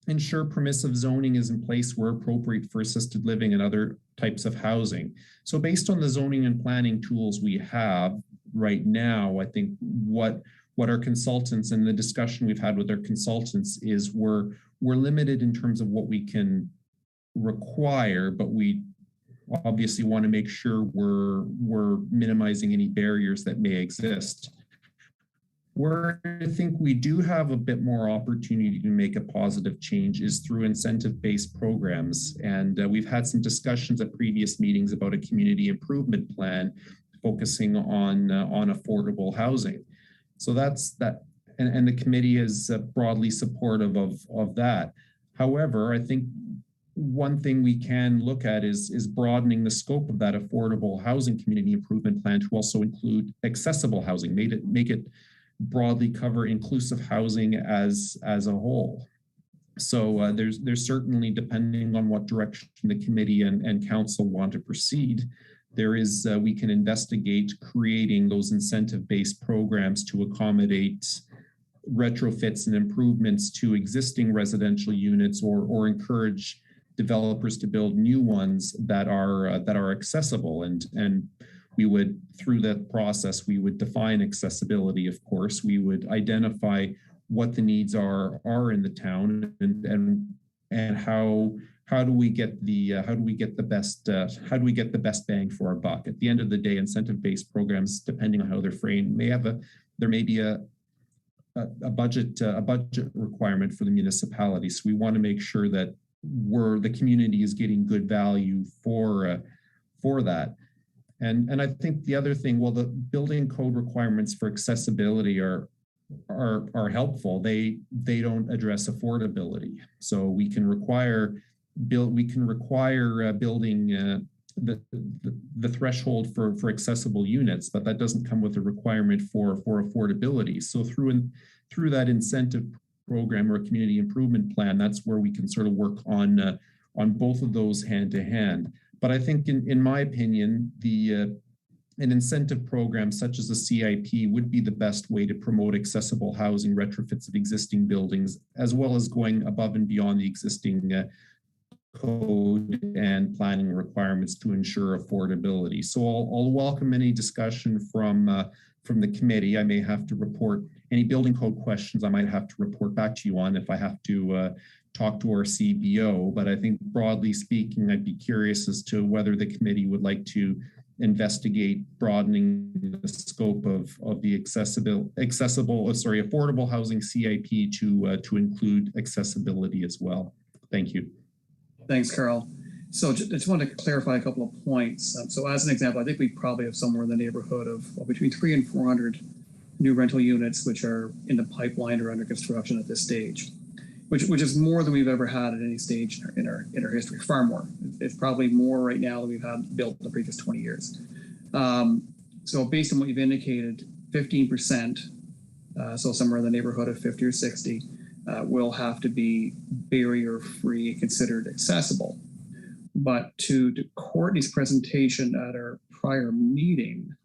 ensure permissive zoning is in place where appropriate for assisted living and other types of housing. So based on the zoning and planning tools we have right now, I think what our consultants and the discussion we've had with our consultants is we're limited in terms of what we can require, but we obviously want to make sure we're minimizing any barriers that may exist. Where I think we do have a bit more opportunity to make a positive change is through incentive-based programs. And we've had some discussions at previous meetings about a community improvement plan focusing on affordable housing. So that's that, and the committee is broadly supportive of that. However, I think one thing we can look at is broadening the scope of that affordable housing community improvement plan to also include accessible housing, make it broadly cover inclusive housing as a whole. So there's certainly, depending on what direction the committee and council want to proceed, we can investigate creating those incentive-based programs to accommodate retrofits and improvements to existing residential units or encourage developers to build new ones that are accessible, and we would, through that process, we would define accessibility. Of course, we would identify what the needs are in the town, and how do we get the best bang for our buck. At the end of the day, incentive-based programs, depending on how they're framed, there may be a budget requirement for the municipality. So we want to make sure that the community is getting good value for that. And I think the other thing, well, the building code requirements for accessibility are helpful. They don't address affordability. So we can require building the threshold for accessible units, but that doesn't come with a requirement for affordability. So through that incentive program or a community improvement plan, that's where we can sort of work on both of those hand to hand. But I think, in my opinion, an incentive program such as a CIP would be the best way to promote accessible housing retrofits of existing buildings, as well as going above and beyond the existing code and planning requirements to ensure affordability. So I'll welcome any discussion from the committee. I may have to report any building code questions I might have to report back to you on if I have to talk to our CBO. But I think broadly speaking, I'd be curious as to whether the committee would like to investigate broadening the scope of the affordable housing CIP to include accessibility as well. Thank you. Thanks, Carl. So just want to clarify a couple of points. So as an example, I think we probably have somewhere in the neighborhood of between 300 and 400 new rental units, which are in the pipeline or under construction at this stage, which is more than we've ever had at any stage in our history, far more. It's probably more right now than we've had built in the previous 20 years. So based on what you've indicated, 15%, so somewhere in the neighborhood of 50 or 60, will have to be barrier-free, considered accessible. But to Courtney's presentation at our prior meeting,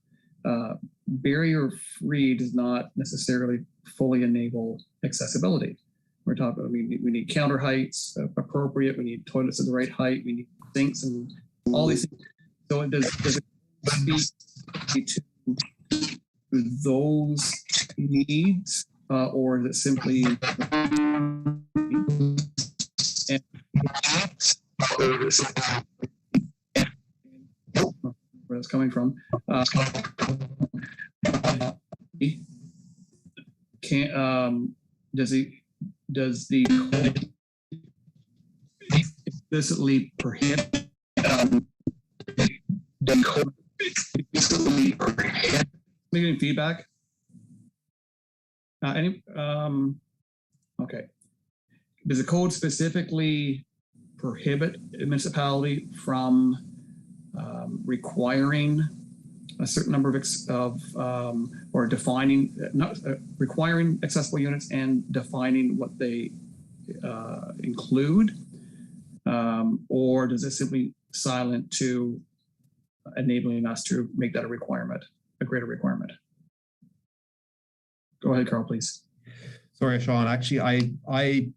barrier-free does not necessarily fully enable accessibility. We're talking, we need counter heights appropriate, we need toilets at the right height, we need sinks and all these things. So does it speak to those needs, or is it simply where it's coming from? Does the code explicitly prohibit making feedback? Okay. Does the code specifically prohibit a municipality from requiring a certain number or defining, requiring accessible units and defining what they include, or does it simply silent to enabling us to make that a requirement, a greater requirement? Go ahead, Carl, please. Sorry, Sean. Actually, I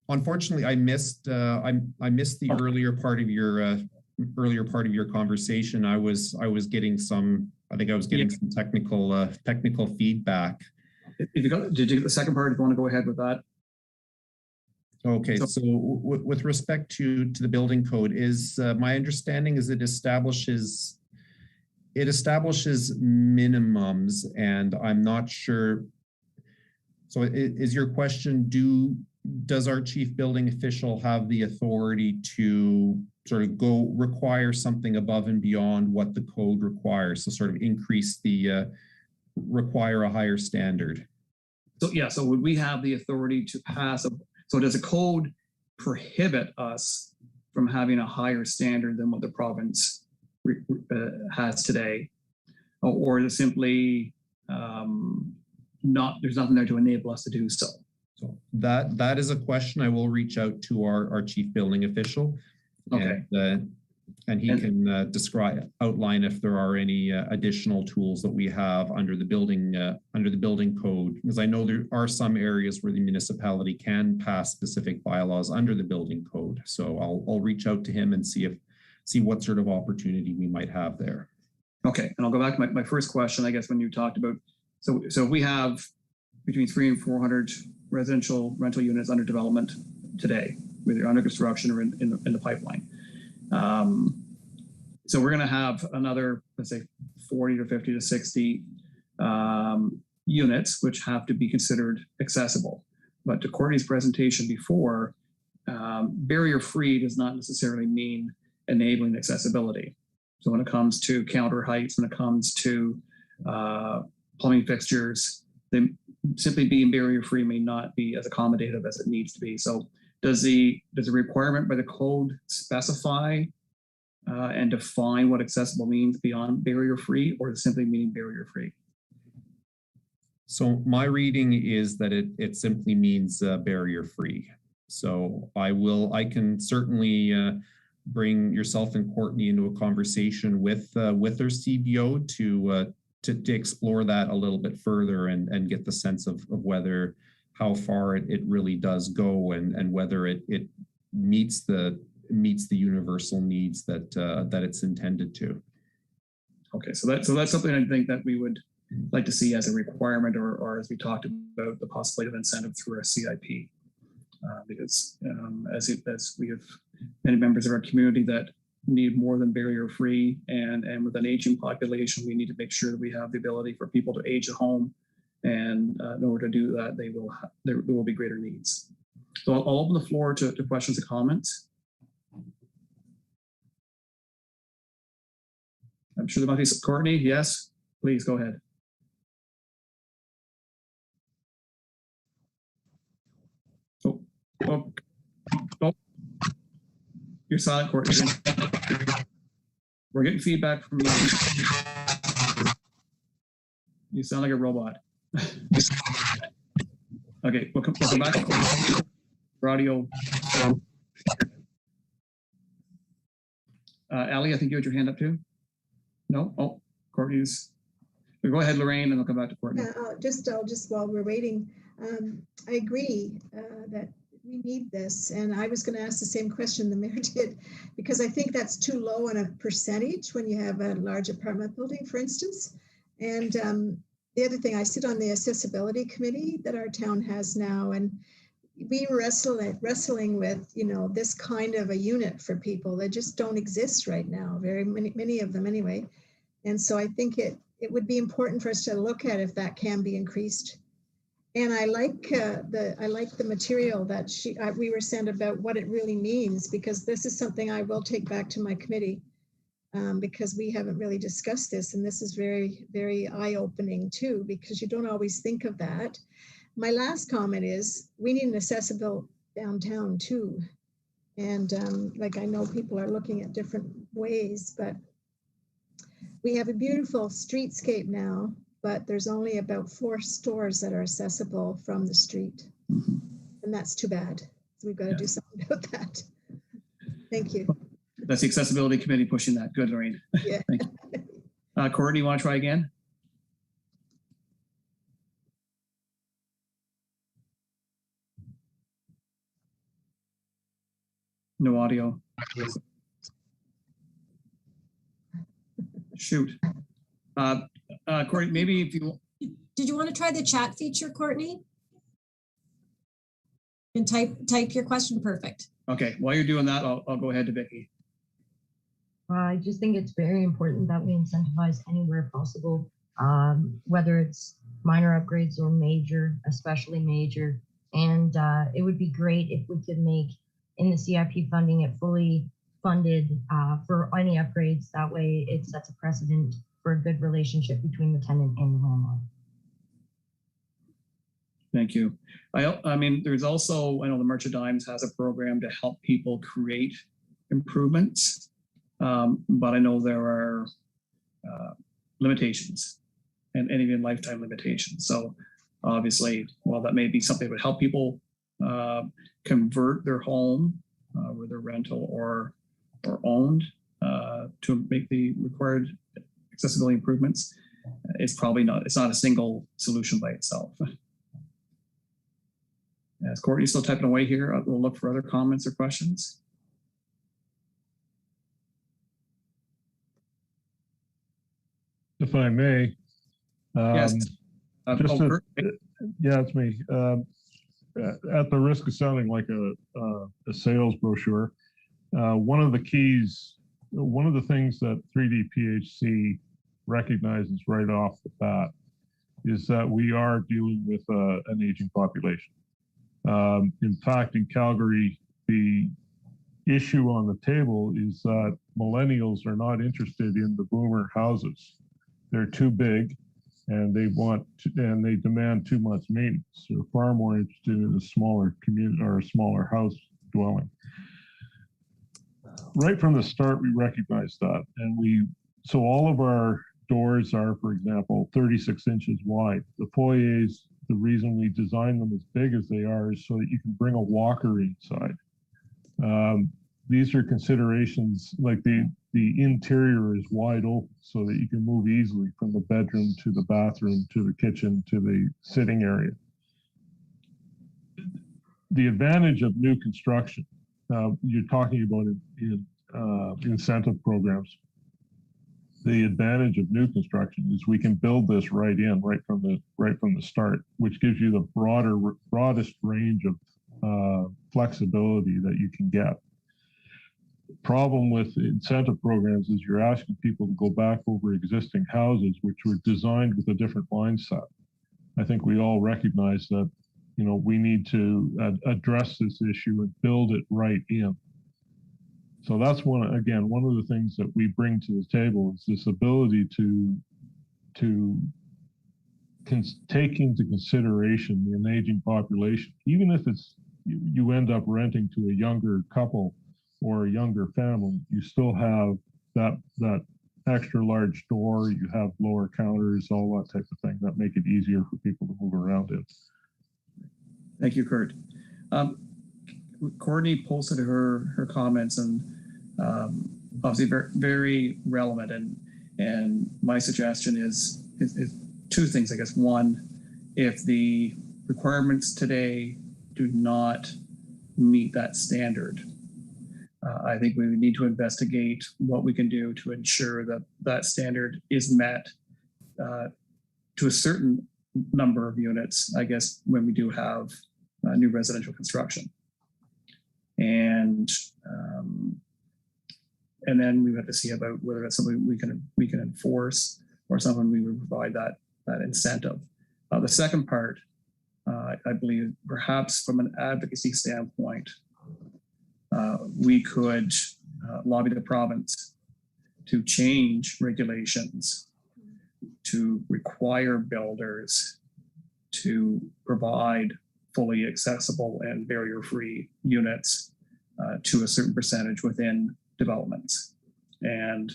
unfortunately I missed the earlier part of your conversation. I was getting some. I think I was getting some technical feedback. Did you get the second part? If you want to go ahead with that. Okay. So with respect to the building code, is my understanding is it establishes minimums, and I'm not sure. So is your question, does our chief building official have the authority to sort of require something above and beyond what the code requires? So sort of increase require a higher standard? So yeah, so would we have the authority to pass so does the code prohibit us from having a higher standard than what the province has today? Or is it simply there's nothing there to enable us to do so? So that is a question I will reach out to our chief building official. Okay. And he can outline if there are any additional tools that we have under the building code, because I know there are some areas where the municipality can pass specific bylaws under the building code. So I'll reach out to him and see what sort of opportunity we might have there. Okay, and I'll go back to my first question, I guess, when you talked about, so we have between 300 and 400 residential rental units under development today, whether under construction or in the pipeline. So we're going to have another, let's say, 40 to 50 to 60 units, which have to be considered accessible. But to Courtney's presentation before, barrier-free does not necessarily mean enabling accessibility. So when it comes to counter heights, when it comes to plumbing fixtures, they simply being barrier-free may not be as accommodative as it needs to be. So does the requirement by the code specify and define what accessible means beyond barrier-free, or simply meaning barrier-free? So my reading is that it simply means barrier-free. So I can certainly bring yourself and Courtney into a conversation with their CBO to explore that a little bit further and get the sense of whether how far it really does go and whether it meets the universal needs that it's intended to. Okay, so that's something I think that we would like to see as a requirement, or as we talked about, the possibility of incentive through our CIP, because as we have many members of our community that need more than barrier-free, and with an aging population, we need to make sure that we have the ability for people to age at home, and in order to do that, there will be greater needs. So I'll open the floor to questions and comments. I'm sure there might be some. Courtney, yes, please go ahead. Oh. You're silent, Courtney. We're getting feedback from you. You sound like a robot. Okay, we'll come back for audio. Ali, I think you had your hand up too. No? Oh, Courtney's. Go ahead, Lorraine, and I'll come back to Courtney. I'll just while we're waiting, I agree that we need this. And I was going to ask the same question the mayor did, because I think that's too low on a percentage when you have a large apartment building, for instance. And the other thing, I sit on the accessibility committee that our town has now, and we wrestling with, this kind of a unit for people that just don't exist right now, very many of them anyway. And so I think it would be important for us to look at if that can be increased. And I like the material that we were sent about what it really means, because this is something I will take back to my committee, because we haven't really discussed this, and this is very, very eye-opening too, because you don't always think of that. My last comment is we need an accessible downtown too. And I know people are looking at different ways, but we have a beautiful streetscape now, but there's only about 4 stores that are accessible from the street. And that's too bad. So we've got to do something about that. Thank you. That's the accessibility committee pushing that. Good, Lorraine. Yeah. Thank you. Courtney, you want to try again? No audio. Shoot. Courtney, maybe if you... Did you want to try the chat feature, Courtney? And type your question. Perfect. Okay, while you're doing that, I'll go ahead to Vicki. I just think it's very important that we incentivize anywhere possible, whether it's minor upgrades or major, especially major. And it would be great if we could make in the CIP funding it fully funded for any upgrades. That way it sets a precedent for a good relationship between the tenant and the landlord. Thank you. I mean, there's also, I know the Merchant Dimes has a program to help people create improvements, but I know there are limitations and even lifetime limitations. So obviously, while that may be something that would help people convert their home, whether rental or owned, to make the required accessibility improvements, it's not a single solution by itself. As Courtney's still typing away here, we'll look for other comments or questions. If I may. Yes. Yeah, it's me. At the risk of sounding like a sales brochure, one of the things that 3D-PHC recognizes right off the bat is that we are dealing with an aging population. In fact, in Calgary, the issue on the table is that millennials are not interested in the boomer houses. They're too big, and they demand too much maintenance. They're far more interested in a smaller community or a smaller house dwelling. right from the start, we recognized that. And so all of our doors are, for example, 36 inches wide. The foyers, the reason we designed them as big as they are is so that you can bring a walker inside. These are considerations, like the interior is wide open so that you can move easily from the bedroom to the bathroom to the kitchen to the sitting area. The advantage of new construction, you're talking about in incentive programs. The advantage of new construction is we can build this right from the start, which gives you the broadest range of flexibility that you can get. The problem with incentive programs is you're asking people to go back over existing houses, which were designed with a different mindset. I think we all recognize that, we need to address this issue and build it right in. So that's one of the things that we bring to the table is this ability to take into consideration the aging population, even if it's you end up renting to a younger couple or a younger family, you still have that extra large door, you have lower counters, all that type of thing that make it easier for people to move around in. Thank you, Kurt. Courtney posted her comments and obviously very, very relevant. And my suggestion is two things, I guess. One, if the requirements today do not meet that standard, I think we need to investigate what we can do to ensure that that standard is met to a certain number of units, I guess, when we do have new residential construction. And then we have to see about whether that's something we can enforce or something we would provide that incentive. The second part, I believe, perhaps from an advocacy standpoint, we could lobby the province to change regulations to require builders to provide fully accessible and barrier-free units to a certain percentage within developments. And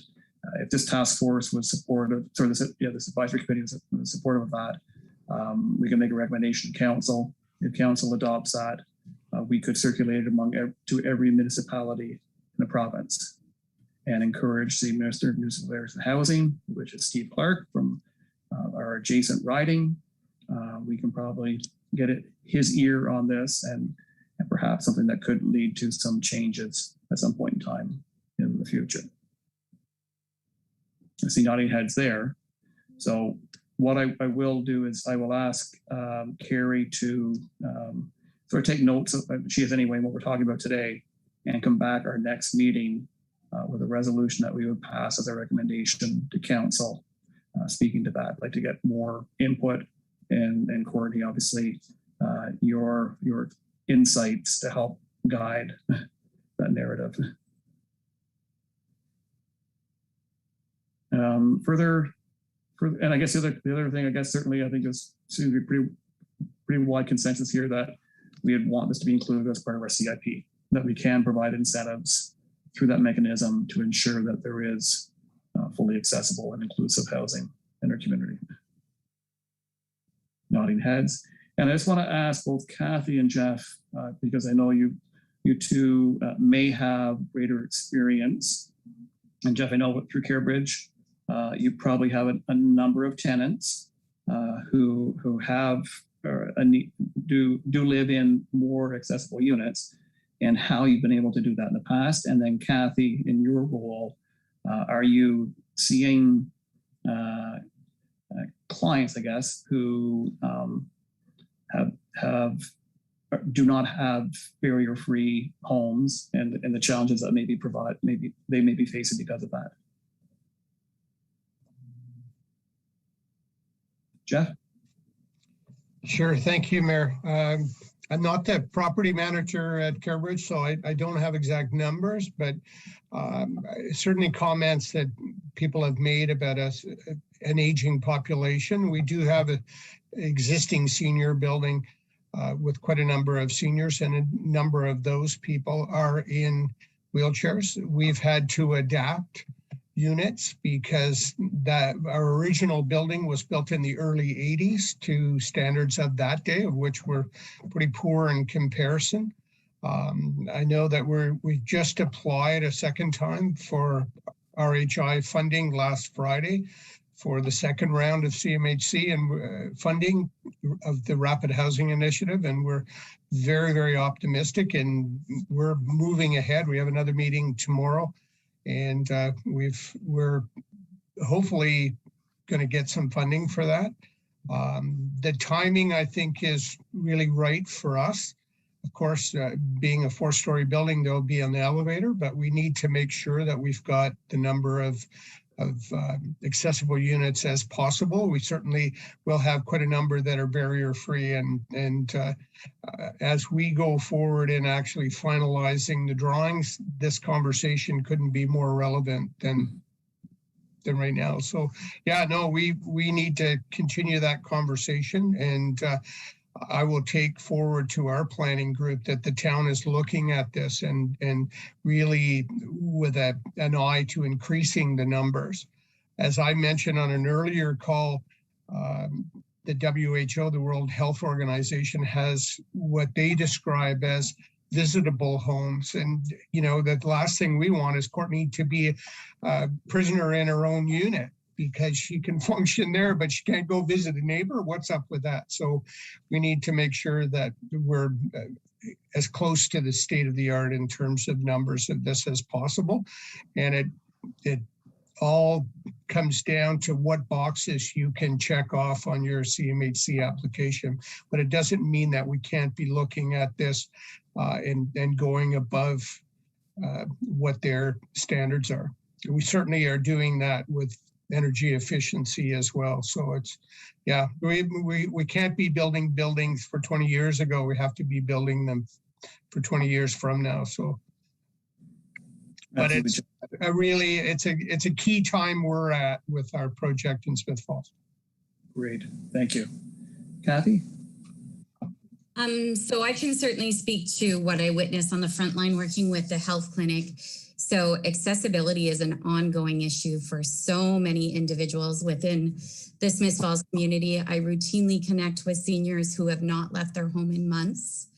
if this task force was supportive, this advisory committee was supportive of that, we can make a recommendation to council. If council adopts that, we could circulate it to every municipality in the province and encourage the Minister of Municipal Affairs and Housing, which is Steve Clark from our adjacent riding. We can probably get his ear on this and perhaps something that could lead to some changes at some point in time in the future. I see nodding heads there. So what I will do is I will ask Carrie to sort of take notes of, she is anyway, what we're talking about today, and come back our next meeting with a resolution that we would pass as a recommendation to council, speaking to that. I'd like to get more input and Courtney, obviously, your insights to help guide that narrative. And I guess the other thing, I guess certainly I think is seems to be pretty wide consensus here that we would want this to be included as part of our CIP, that we can provide incentives through that mechanism to ensure that there is fully accessible and inclusive housing in our community. Nodding heads. And I just want to ask both Kathy and Jeff, because I know you two may have greater experience. And Jeff, I know through CareBridge, you probably have a number of tenants who have do live in more accessible units, and how you've been able to do that in the past. And then Kathy, in your role, are you seeing clients, I guess, who do not have barrier-free homes and the challenges that they may be facing because of that? Jeff? Sure. Thank you, Mayor. I'm not the property manager at CareBridge, so I don't have exact numbers, but certainly comments that people have made about an aging population. We do have an existing senior building with quite a number of seniors, and a number of those people are in wheelchairs. We've had to adapt units because that our original building was built in the early 80s to standards of that day, of which were pretty poor in comparison. I know that we just applied a second time for RHI funding last Friday for the second round of CMHC and funding of the Rapid Housing Initiative. And we're very, very optimistic and we're moving ahead. We have another meeting tomorrow and we're hopefully going to get some funding for that. The timing, I think, is really right for us. Of course, being a 4-story building, there'll be an elevator, but we need to make sure that we've got the number of accessible units as possible. We certainly will have quite a number that are barrier-free, and as we go forward in actually finalizing the drawings, this conversation couldn't be more relevant than right now. So, yeah, no, we need to continue that conversation, and I will take forward to our planning group that the town is looking at this and really with an eye to increasing the numbers. As I mentioned on an earlier call, the WHO, the World Health Organization, has what they describe as visitable homes. And, you know, the last thing we want is Courtney to be a prisoner in her own unit, because she can function there, but she can't go visit a neighbor. What's up with that? So we need to make sure that we're as close to the state of the art in terms of numbers of this as possible. And it all comes down to what boxes you can check off on your CMHC application. But it doesn't mean that we can't be looking at this and going above what their standards are. We certainly are doing that with energy efficiency as well. So it's, yeah, we can't be building buildings for 20 years ago. We have to be building them for 20 years from now. So, but it's it's a key time we're at with our project in Smith Falls. Great, thank you. Kathy? So I can certainly speak to what I witnessed on the front line working with the health clinic. So accessibility is an ongoing issue for so many individuals within the Smith Falls community. I routinely connect with seniors who have not left their home in months,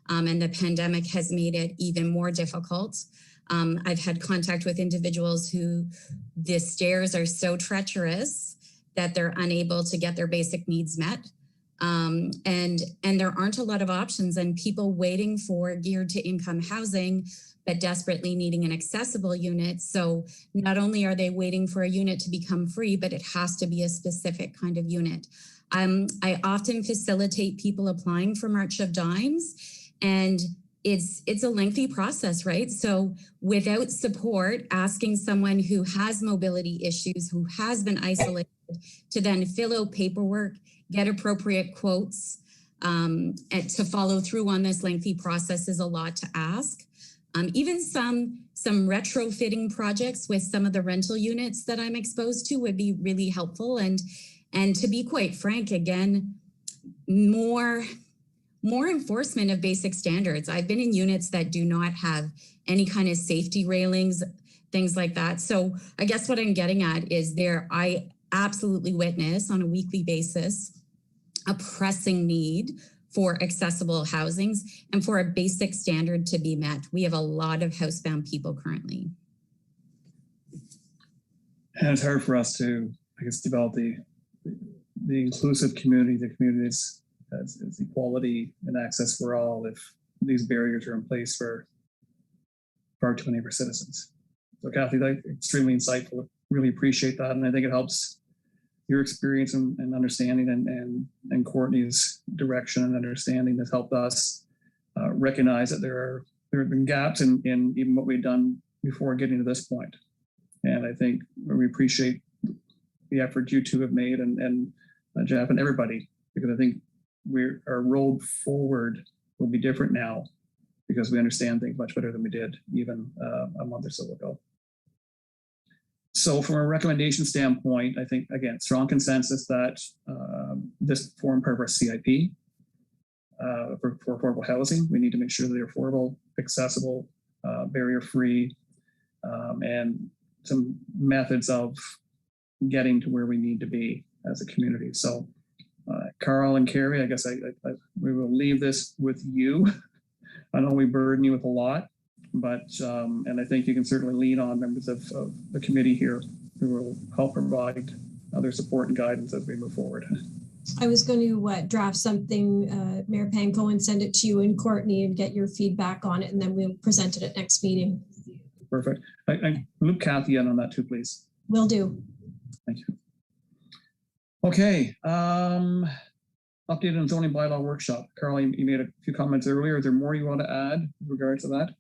and the pandemic has made it even more difficult. I've had contact with individuals who the stairs are so treacherous that they're unable to get their basic needs met. And there aren't a lot of options, and people waiting for geared to income housing but desperately needing an accessible unit. So not only are they waiting for a unit to become free, but it has to be a specific kind of unit. I often facilitate people applying for March of Dimes, and it's a lengthy process, right? So without support, asking someone who has mobility issues, who has been isolated, to then fill out paperwork, get appropriate quotes, and to follow through on this lengthy process is a lot to ask. Even some retrofitting projects with some of the rental units that I'm exposed to would be really helpful. And to be quite frank, again, more enforcement of basic standards. I've been in units that do not have any kind of safety railings, things like that. So I guess what I'm getting at is I absolutely witness on a weekly basis a pressing need for accessible housings and for a basic standard to be met. We have a lot of housebound people currently. And it's hard for us to, I guess, develop the inclusive community, the communities as equality and access for all if these barriers are in place for far too many of our citizens. So Kathy, that's extremely insightful. Really appreciate that. And I think it helps your experience and understanding and Courtney's direction and understanding has helped us recognize that there have been gaps in even what we've done before getting to this point. And I think we appreciate the effort you two have made and Jeff and everybody, because I think our road forward will be different now because we understand things much better than we did even a month or so ago. So from a recommendation standpoint, I think, again, strong consensus that this form part of our CIP for affordable housing, we need to make sure that they're affordable, accessible, barrier-free, and some methods of getting to where we need to be as a community. So Carl and Carrie, I guess we will leave this with you. I know we burden you with a lot, but and I think you can certainly lean on members of the committee here who will help provide other support and guidance as we move forward. I was going to draft something, Mayor Panko, and send it to you and Courtney and get your feedback on it, and then we'll present it at next meeting. Perfect. I loop Kathy in on that too, please. Will do. Thank you. Okay. Updated on zoning bylaw workshop. Carl, you made a few comments earlier. Is there more you want to add with regards to that?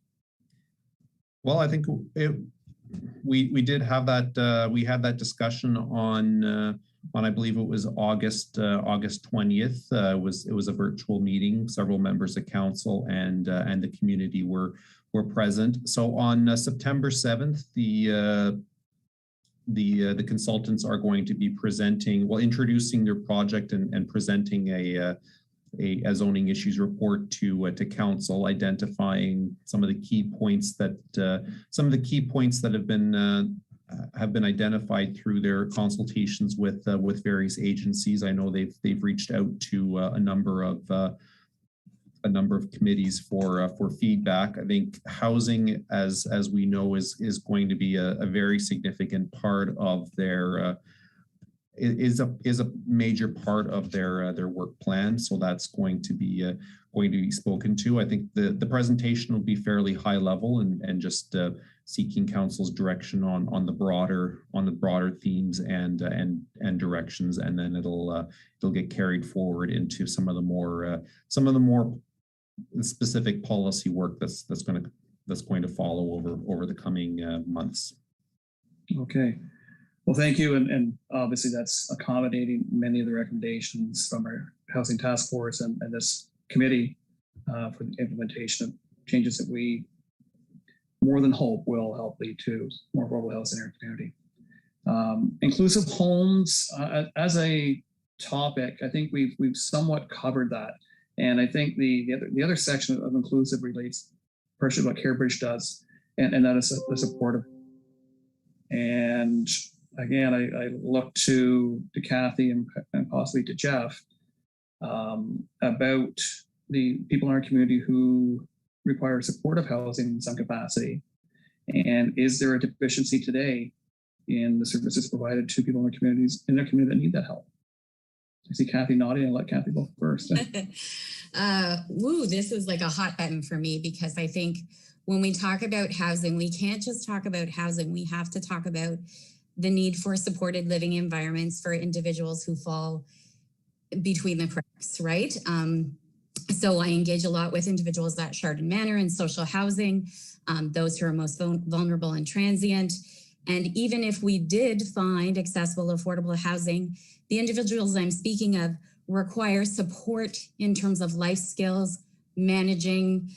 Well, I think we did have that. We had that discussion on I believe it was August 20th. It was a virtual meeting. Several members of council and the community were present. So on September 7th, the consultants are going to be introducing their project and presenting a zoning issues report to council, identifying some of the key points that have been identified through their consultations with various agencies. I know they've reached out to a number of committees for feedback. I think housing, as we know, is going to be a very significant part of their is a major part of their work plan. So that's going to be spoken to. I think the presentation will be fairly high level and just seeking council's direction on the broader themes and directions, and then it'll get carried forward into some of the more specific policy work that's going to follow over the coming months. Okay. Well, thank you. And obviously that's accommodating many of the recommendations from our housing task force and this committee for the implementation of changes that we more than hope will help lead to more affordable housing in our community. Inclusive homes as a topic, I think we've somewhat covered that. And I think the other section of inclusive relates partially what CareBridge does, and that is the supportive. And again, I look to Kathy and possibly to Jeff about the people in our community who require supportive housing in some capacity. And is there a deficiency today in the services provided to people in their communities that need that help? I see Kathy nodding. I'll let Kathy go first. This is like a hot button for me, because I think when we talk about housing, we can't just talk about housing. We have to talk about the need for supported living environments for individuals who fall between the cracks, right? So I engage a lot with individuals at Chardon Manor and social housing, those who are most vulnerable and transient. And even if we did find accessible, affordable housing, the individuals I'm speaking of require support in terms of life skills, managing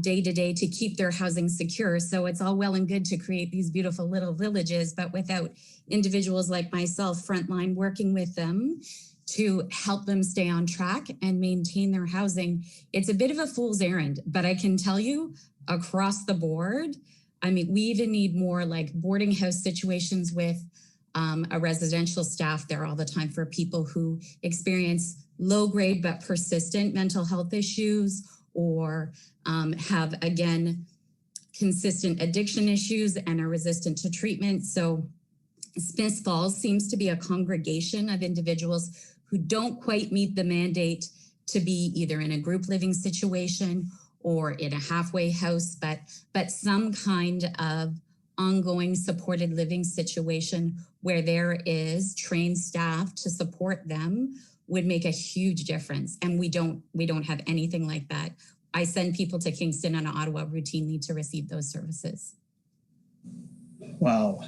day to day to keep their housing secure. So it's all well and good to create these beautiful little villages, but without individuals like myself frontline working with them to help them stay on track and maintain their housing, it's a bit of a fool's errand. But I can tell you across the board, I mean, we even need more like boarding house situations with a residential staff there all the time for people who experience low grade but persistent mental health issues, or have, again, consistent addiction issues and are resistant to treatment. So Smiths Falls seems to be a congregation of individuals who don't quite meet the mandate to be either in a group living situation or in a halfway house, but some kind of ongoing supported living situation where there is trained staff to support them would make a huge difference. And we don't have anything like that. I send people to Kingston and Ottawa routinely to receive those services. Wow.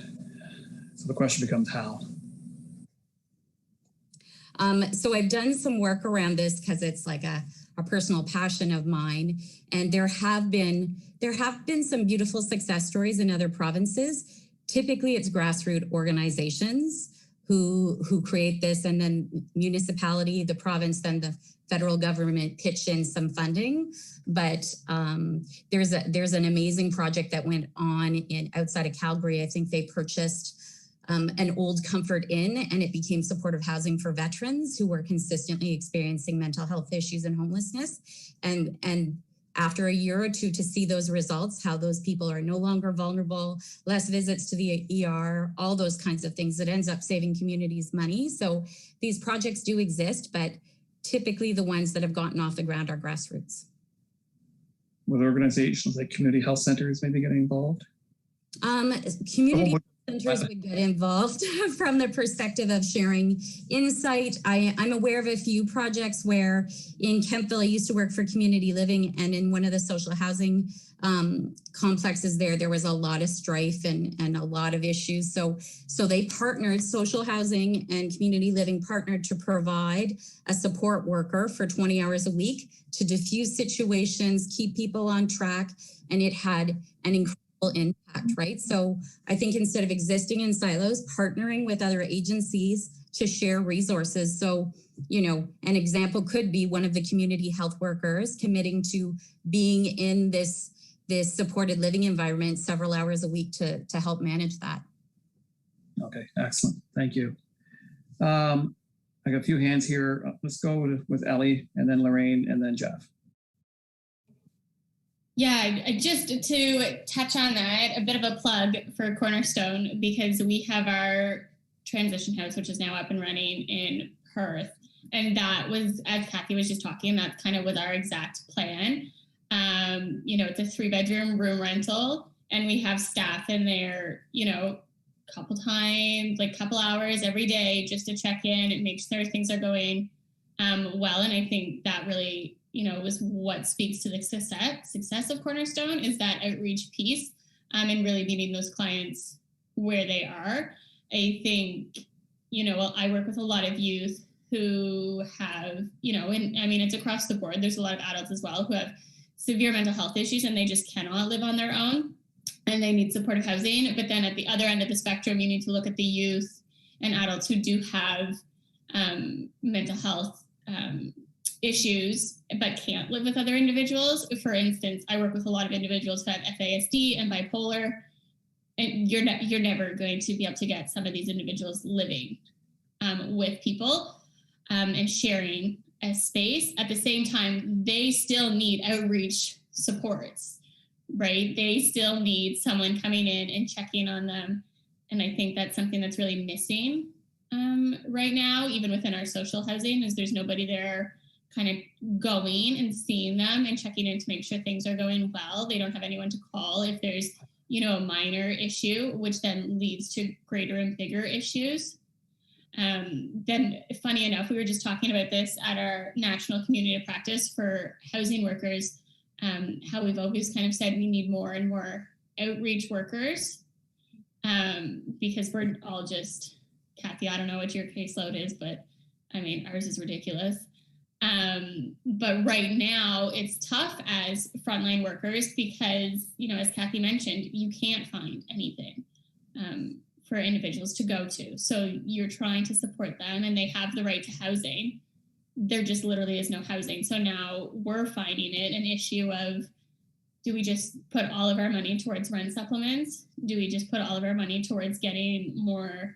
So the question becomes how? So I've done some work around this because it's like a personal passion of mine. And there have been some beautiful success stories in other provinces. Typically it's grassroots organizations who create this, and then municipality, the province, then the federal government pitch in some funding. But there's an amazing project that went on in outside of Calgary. I think they purchased an old Comfort Inn, and it became supportive housing for veterans who were consistently experiencing mental health issues and homelessness. And after a year or two, to see those results, how those people are no longer vulnerable, less visits to the ER, all those kinds of things, it ends up saving communities money. So these projects do exist, but typically the ones that have gotten off the ground are grassroots. With organizations like community health centers maybe getting involved? Community centers would get involved from the perspective of sharing insight. I'm aware of a few projects where in Kemptville, I used to work for community living, and in one of the social housing complexes there was a lot of strife and a lot of issues. So they partnered, social housing and community living partnered to provide a support worker for 20 hours a week to diffuse situations, keep people on track, and it had an incredible impact, right? So I think instead of existing in silos, partnering with other agencies to share resources. So, you know, an example could be one of the community health workers committing to being in this supported living environment several hours a week to help manage that. Okay, excellent. Thank you. I got a few hands here. Let's go with Ellie, and then Lorraine, and then Jeff. Yeah, just to touch on that, a bit of a plug for Cornerstone, because we have our transition house, which is now up and running in Perth. And that was, as Kathy was just talking, that kind of was our exact plan. You know, it's a 3-bedroom room rental, and we have staff in there, you know, couple hours every day just to check in and make sure things are going well. And I think that really, you know, was what speaks to the success of Cornerstone, is that outreach piece and really meeting those clients where they are. I think, you know, I work with a lot of youth who have, you know, and I mean, it's across the board. There's a lot of adults as well who have severe mental health issues and they just cannot live on their own and they need supportive housing. But then at the other end of the spectrum, you need to look at the youth and adults who do have mental health issues but can't live with other individuals. For instance, I work with a lot of individuals who have FASD and bipolar, and you're never going to be able to get some of these individuals living with people and sharing a space. At the same time, they still need outreach supports, right? They still need someone coming in and checking on them. And I think that's something that's really missing right now, even within our social housing, is there's nobody there kind of going and seeing them and checking in to make sure things are going well. They don't have anyone to call if there's, you know, a minor issue, which then leads to greater and bigger issues. Then, funny enough, we were just talking about this at our national community of practice for housing workers, how we've always kind of said we need more and more outreach workers because we're all just, Kathy, I don't know what your caseload is, but I mean, ours is ridiculous. But right now it's tough as frontline workers because, you know, as Kathy mentioned, you can't find anything for individuals to go to. So you're trying to support them and they have the right to housing. There just literally is no housing. So now we're finding it an issue of, do we just put all of our money towards rent supplements? Do we just put all of our money towards getting more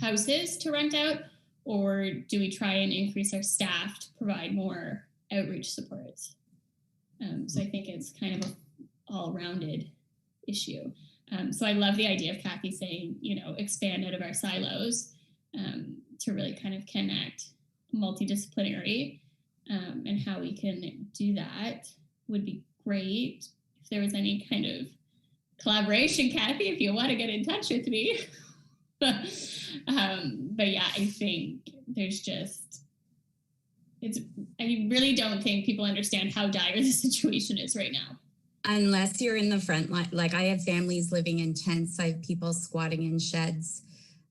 houses to rent out? Or do we try and increase our staff to provide more outreach supports? So I think it's kind of an all-rounded issue. So I love the idea of Kathy saying, you know, expand out of our silos to really kind of connect multidisciplinary and how we can do that would be great. If there was any kind of collaboration, Kathy, if you want to get in touch with me. But yeah, I think there's just, I really don't think people understand how dire the situation is right now. Unless you're in the front line, like I have families living in tents, I have people squatting in sheds,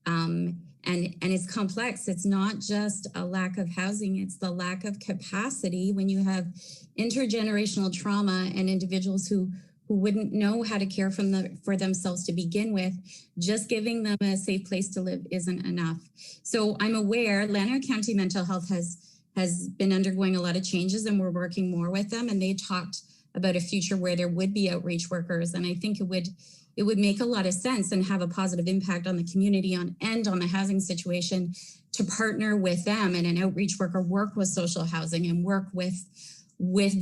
and it's complex. It's not just a lack of housing, it's the lack of capacity when you have intergenerational trauma and individuals who who wouldn't know how to care for themselves to begin with. Just giving them a safe place to live isn't enough. So I'm aware Lanark County Mental Health has been undergoing a lot of changes, and we're working more with them. And they talked about a future where there would be outreach workers. And I think it would make a lot of sense and have a positive impact on the community and on the housing situation to partner with them and an outreach worker work with social housing and work with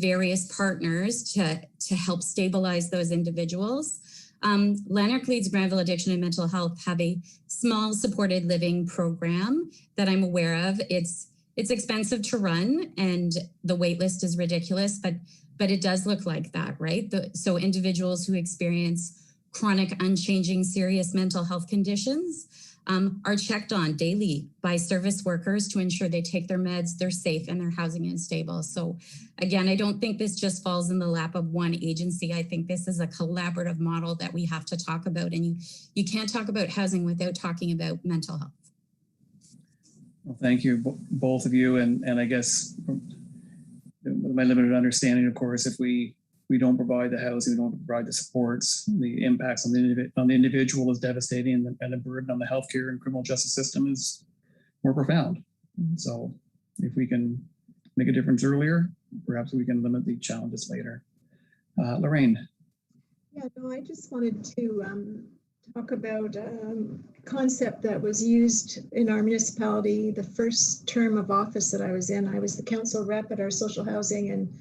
various partners to help stabilize those individuals. Lanark Leeds Granville Addiction and Mental Health have a small supported living program that I'm aware of. It's expensive to run and the wait list is ridiculous, but it does look like that, right? So individuals who experience chronic, unchanging, serious mental health conditions are checked on daily by service workers to ensure they take their meds, they're safe, and their housing is stable. So again, I don't think this just falls in the lap of one agency. I think this is a collaborative model that we have to talk about. And you can't talk about housing without talking about mental health. Well, thank you, both of you. And I guess my limited understanding, of course, if we don't provide the housing, we don't provide the supports, the impacts on the individual is devastating, and the burden on the healthcare and criminal justice system is more profound. So if we can make a difference earlier, perhaps we can limit the challenges later. Lorraine. Yeah, no, I just wanted to talk about a concept that was used in our municipality the first term of office that I was in. I was the council rep at our social housing, and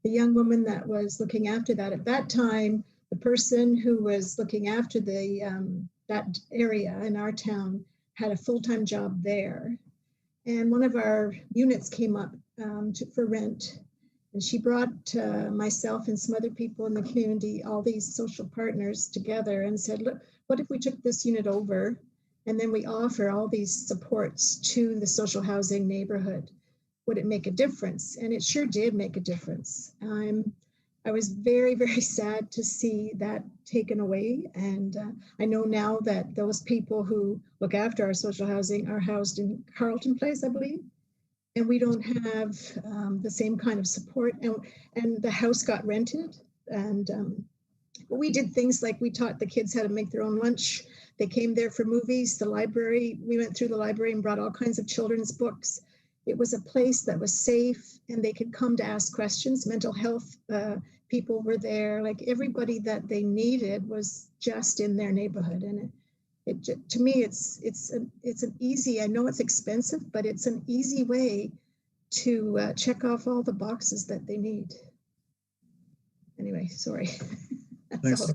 the young woman that was looking after that at that time, the person who was looking after that area in our town had a full-time job there. And one of our units came up for rent. And she brought myself and some other people in the community, all these social partners together, and said, look, what if we took this unit over and then we offer all these supports to the social housing neighborhood? Would it make a difference? And it sure did make a difference. I was very, very sad to see that taken away. And I know now that those people who look after our social housing are housed in Carleton Place, I believe. And we don't have the same kind of support. And the house got rented. And we did things like we taught the kids how to make their own lunch. They came there for movies, the library. We went through the library and brought all kinds of children's books. It was a place that was safe and they could come to ask questions. Mental health people were there. Like everybody that they needed was just in their neighborhood. And to me, it's an easy, I know it's expensive, but it's an easy way to check off all the boxes that they need. Anyway, sorry. Thanks.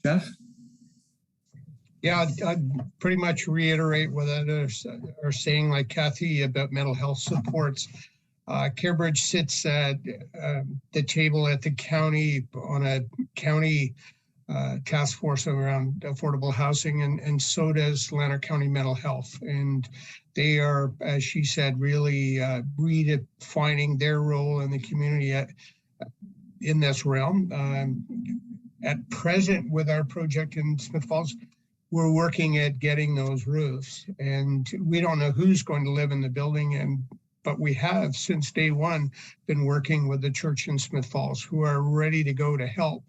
Jeff? Yeah, I'd pretty much reiterate what others are saying, like Kathy, about mental health supports. CareBridge sits at the table at the county on a county task force around affordable housing, and so does Lanark County Mental Health. And they are, as she said, really redefining their role in the community in this realm. At present, with our project in Smith Falls, we're working at getting those roofs, and we don't know who's going to live in the building, but we have since day one been working with the church in Smith Falls, who are ready to go to help.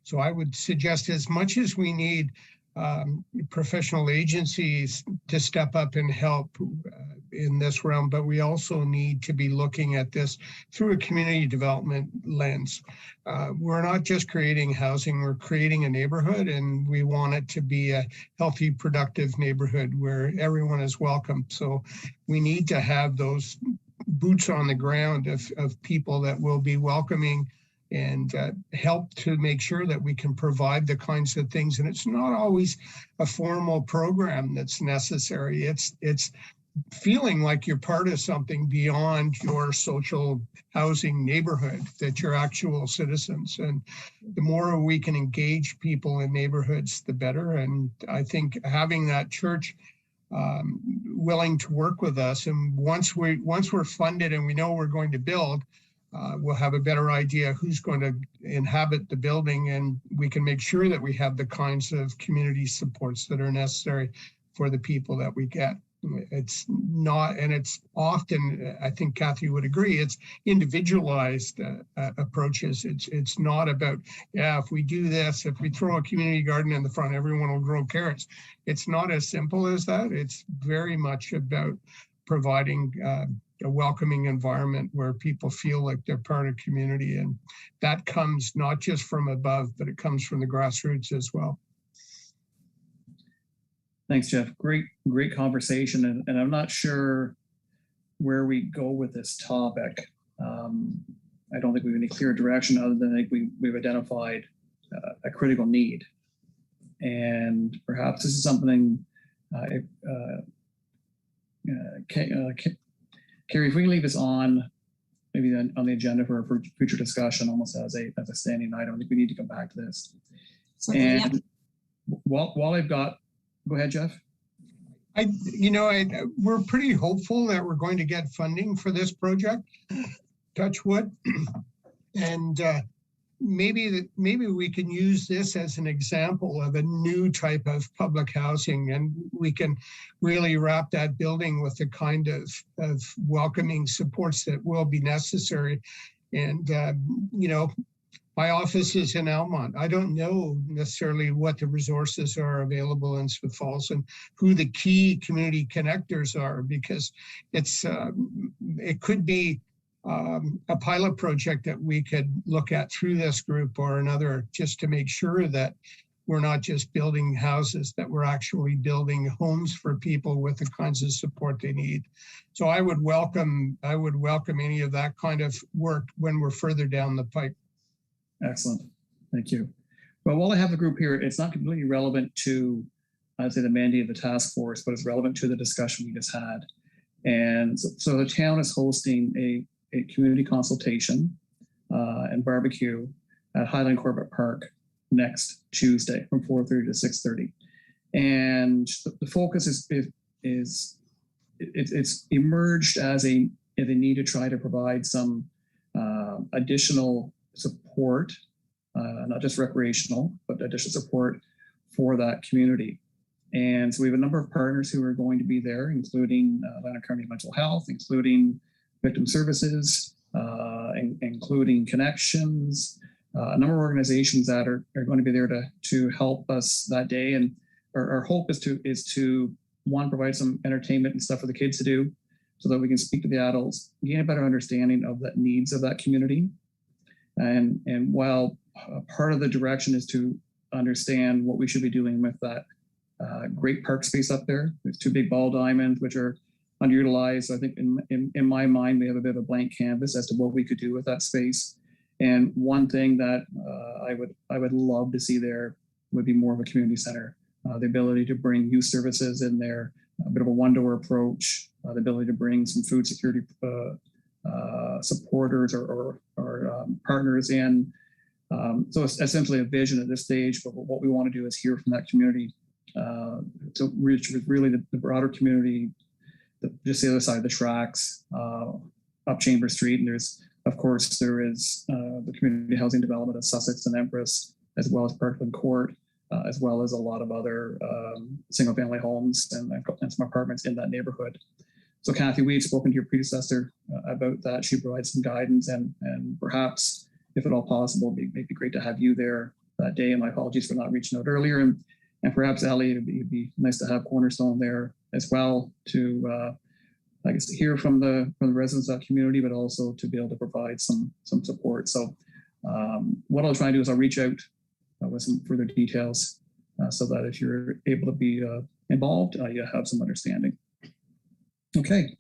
So I would suggest, as much as we need professional agencies to step up and help in this realm, but we also need to be looking at this through a community development lens. We're not just creating housing, we're creating a neighborhood, and we want it to be a healthy, productive neighborhood where everyone is welcome. So we need to have those boots on the ground of people that will be welcoming and help to make sure that we can provide the kinds of things. And it's not always a formal program that's necessary. It's feeling like you're part of something beyond your social housing neighborhood, that you're actual citizens. And the more we can engage people in neighborhoods, the better. And I think having that church willing to work with us, and once we're funded and we know we're going to build, we'll have a better idea who's going to inhabit the building, and we can make sure that we have the kinds of community supports that are necessary for the people that we get. It's not, and it's often, I think Kathy would agree, it's individualized approaches. It's not about, yeah, if we do this, if we throw a community garden in the front, everyone will grow carrots. It's not as simple as that. It's very much about providing a welcoming environment where people feel like they're part of community. And that comes not just from above, but it comes from the grassroots as well. Thanks, Jeff. Great conversation. And I'm not sure where we go with this topic. I don't think we have any clear direction other than I think we've identified a critical need. And perhaps this is something, Carrie, if we can leave this on, maybe on the agenda for future discussion, almost as a standing item, I think we need to come back to this. And while I've got, go ahead, Jeff. We're pretty hopeful that we're going to get funding for this project, touch wood. And maybe we can use this as an example of a new type of public housing, and we can really wrap that building with the kind of welcoming supports that will be necessary. And, my office is in Almont. I don't know necessarily what the resources are available in Smith Falls and who the key community connectors are, because it could be a pilot project that we could look at through this group or another, just to make sure that we're not just building houses, that we're actually building homes for people with the kinds of support they need. So I would welcome any of that kind of work when we're further down the pipe. Excellent. Thank you. Well, while I have the group here, it's not completely relevant to, I'd say, the mandate of the task force, but it's relevant to the discussion we just had. And so the town is hosting a community consultation and barbecue at Highland Corbett Park next Tuesday from 4:30 to 6:30. And the focus is it's emerged as a need to try to provide some additional support, not just recreational, but additional support for that community. And so we have a number of partners who are going to be there, including Atlantic County Mental Health, including Victim Services, including Connections, a number of organizations that are going to be there to help us that day. And our hope is to one, provide some entertainment and stuff for the kids to do so that we can speak to the adults, gain a better understanding of the needs of that community. And while part of the direction is to understand what we should be doing with that great park space up there. There's two big ball diamonds, which are underutilized. So I think in my mind, we have a bit of a blank canvas as to what we could do with that space. And one thing that I would love to see there would be more of a community center, the ability to bring youth services in there, a bit of a one-door approach, the ability to bring some food security supporters or partners in. So it's essentially a vision at this stage, but what we want to do is hear from that community to reach really the broader community, just the other side of the tracks, up Chambers Street. And there is the community housing development of Sussex and Empress, as well as Parkland Court, as well as a lot of other single family homes and some apartments in that neighborhood. So Kathy, we had spoken to your predecessor about that. She provided some guidance, and perhaps, if at all possible, it'd be great to have you there that day. And my apologies for not reaching out earlier. And perhaps Ellie, it'd be nice to have Cornerstone there as well to, I guess, to hear from the residents of that community, but also to be able to provide some support. So what I'll try and do is I'll reach out with some further details so that if you're able to be involved, you have some understanding. Okay,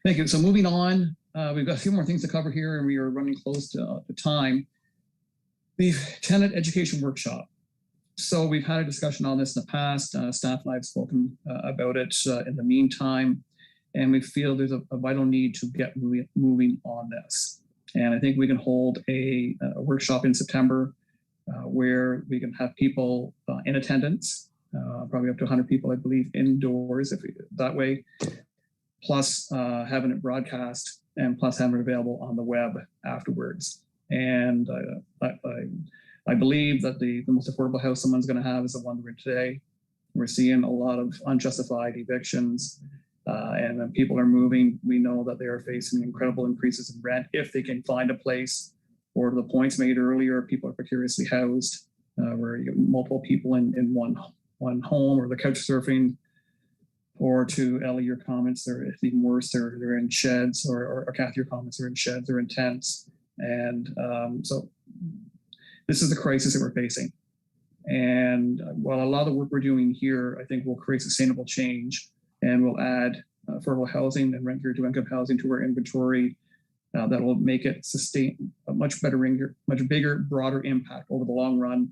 thank you. So moving on, we've got a few more things to cover here, and we are running close to time. The tenant education workshop. So we've had a discussion on this in the past. Staff and I have spoken about it in the meantime, and we feel there's a vital need to get moving on this. And I think we can hold a workshop in September where we can have people in attendance, probably up to 100 people, I believe, indoors, that way, plus having it broadcast and plus having it available on the web afterwards. And I believe that the most affordable house someone's going to have is the one we're in today. We're seeing a lot of unjustified evictions. And when people are moving, we know that they are facing incredible increases in rent if they can find a place. Or the points made earlier, people are precariously housed, where you have multiple people in one home, or the couch surfing. Or to Ellie, your comments, they're even worse. They're in sheds, or Kathy, your comments, they're in sheds, they're in tents. And so this is the crisis that we're facing. And while a lot of the work we're doing here, I think will create sustainable change and will add affordable housing and rent to income housing to our inventory, that will make it sustain a much better, much bigger, broader impact over the long run.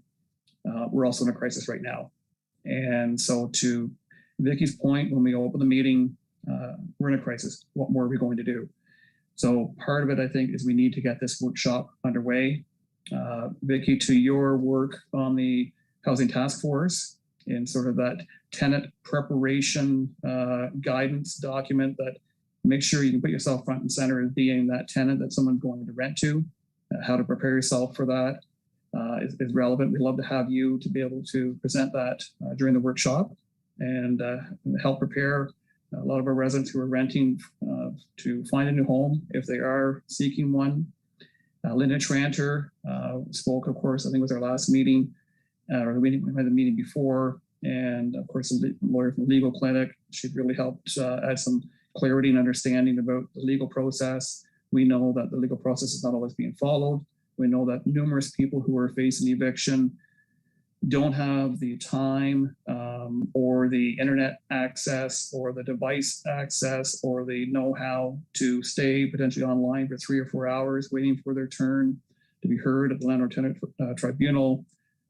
We're also in a crisis right now. And so to Vicky's point, when we open the meeting, we're in a crisis. What more are we going to do? So part of it, I think, is we need to get this workshop underway. Vicky, to your work on the Housing Task Force in sort of that tenant preparation guidance document that make sure you can put yourself front and center as being that tenant that someone's going to rent to, how to prepare yourself for that is relevant. We'd love to have you to be able to present that during the workshop and help prepare a lot of our residents who are renting to find a new home if they are seeking one. Linda Tranter spoke, of course, I think it was our last meeting, or the meeting before, and of course, the lawyer from the legal clinic. She really helped add some clarity and understanding about the legal process. We know that the legal process is not always being followed. We know that numerous people who are facing eviction don't have the time or the internet access or the device access or the know-how to stay potentially online for 3 or 4 hours waiting for their turn to be heard at the landlord-tenant tribunal.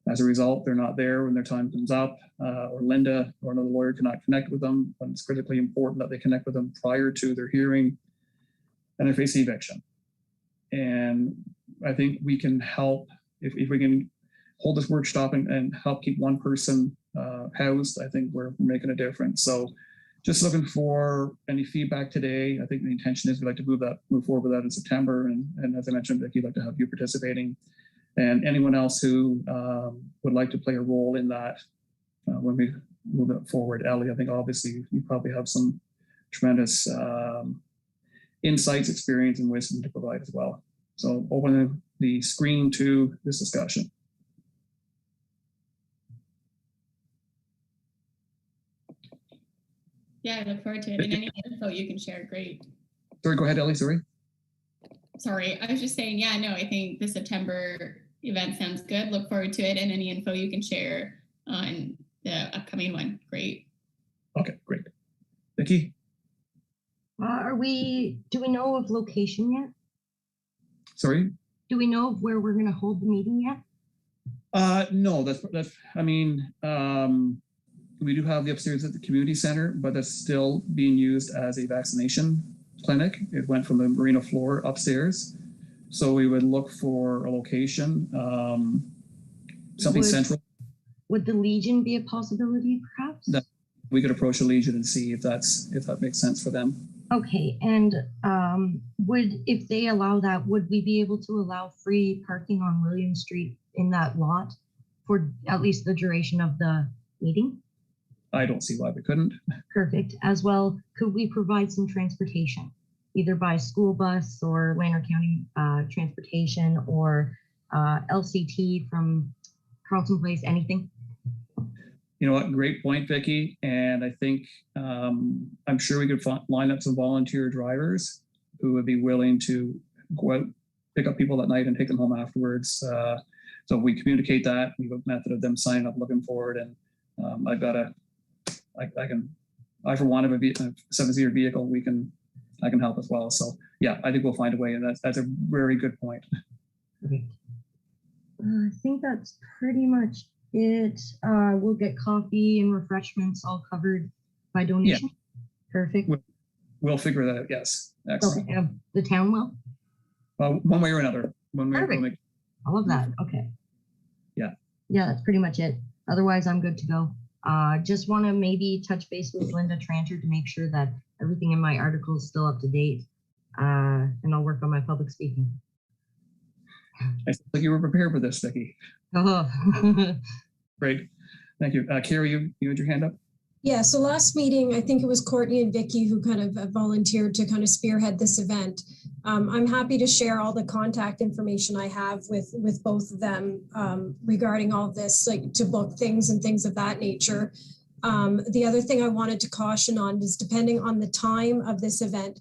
As a result, they're not there when their time comes up, or Linda or another lawyer cannot connect with them. But it's critically important that they connect with them prior to their hearing, and they're facing eviction. And I think we can help if we can hold this workshop and help keep one person housed. I think we're making a difference. So just looking for any feedback today. I think the intention is we'd like to move forward with that in September. And as I mentioned, Vicki, I'd like to have you participating. And anyone else who would like to play a role in that when we move it forward. Ellie, I think obviously you probably have some tremendous insights, experience, and wisdom to provide as well. So open the screen to this discussion. Yeah, I look forward to it. And any info you can share, great. Sorry, go ahead, Ellie, sorry. Sorry, I was just saying, yeah, no, I think the September event sounds good. Look forward to it, and any info you can share on the upcoming one, great. Okay, great. Vicki? Do we know of location yet? Sorry? Do we know of where we're going to hold the meeting yet? No, that's I mean, we do have the upstairs at the community center, but that's still being used as a vaccination clinic. It went from the marina floor upstairs. So we would look for a location, something central. Would the Legion be a possibility, perhaps? That we could approach the Legion and see if that makes sense for them. Okay, and if they allow that, would we be able to allow free parking on William Street in that lot for at least the duration of the meeting? I don't see why we couldn't. Perfect. As well, could we provide some transportation, either by school bus or Lanark County transportation or LCT from Carleton Place, anything? You know what? Great point, Vicki. And I think I'm sure we could line up some volunteer drivers who would be willing to go out, pick up people at night and take them home afterwards. So we communicate that. We have a method of them signing up, looking forward. And I for want of a 7-seater vehicle, I can help as well. So yeah, I think we'll find a way. And that's a very good point. Perfect. I think that's pretty much it. We'll get coffee and refreshments all covered by donation. Yeah. Perfect. We'll figure that out. Yes. Excellent. Okay. The town will? One way or another. Perfect. I love that. Okay. Yeah. Yeah, that's pretty much it. Otherwise, I'm good to go. Just want to maybe touch base with Linda Tranter to make sure that everything in my article is still up to date. And I'll work on my public speaking. I think you were prepared for this, Vicki. Oh. Great. Thank you. Carrie, you had your hand up? Yeah, so last meeting, I think it was Courtney and Vicky who kind of volunteered to kind of spearhead this event. I'm happy to share all the contact information I have with both of them regarding all of this, like to book things and things of that nature. The other thing I wanted to caution on is depending on the time of this event,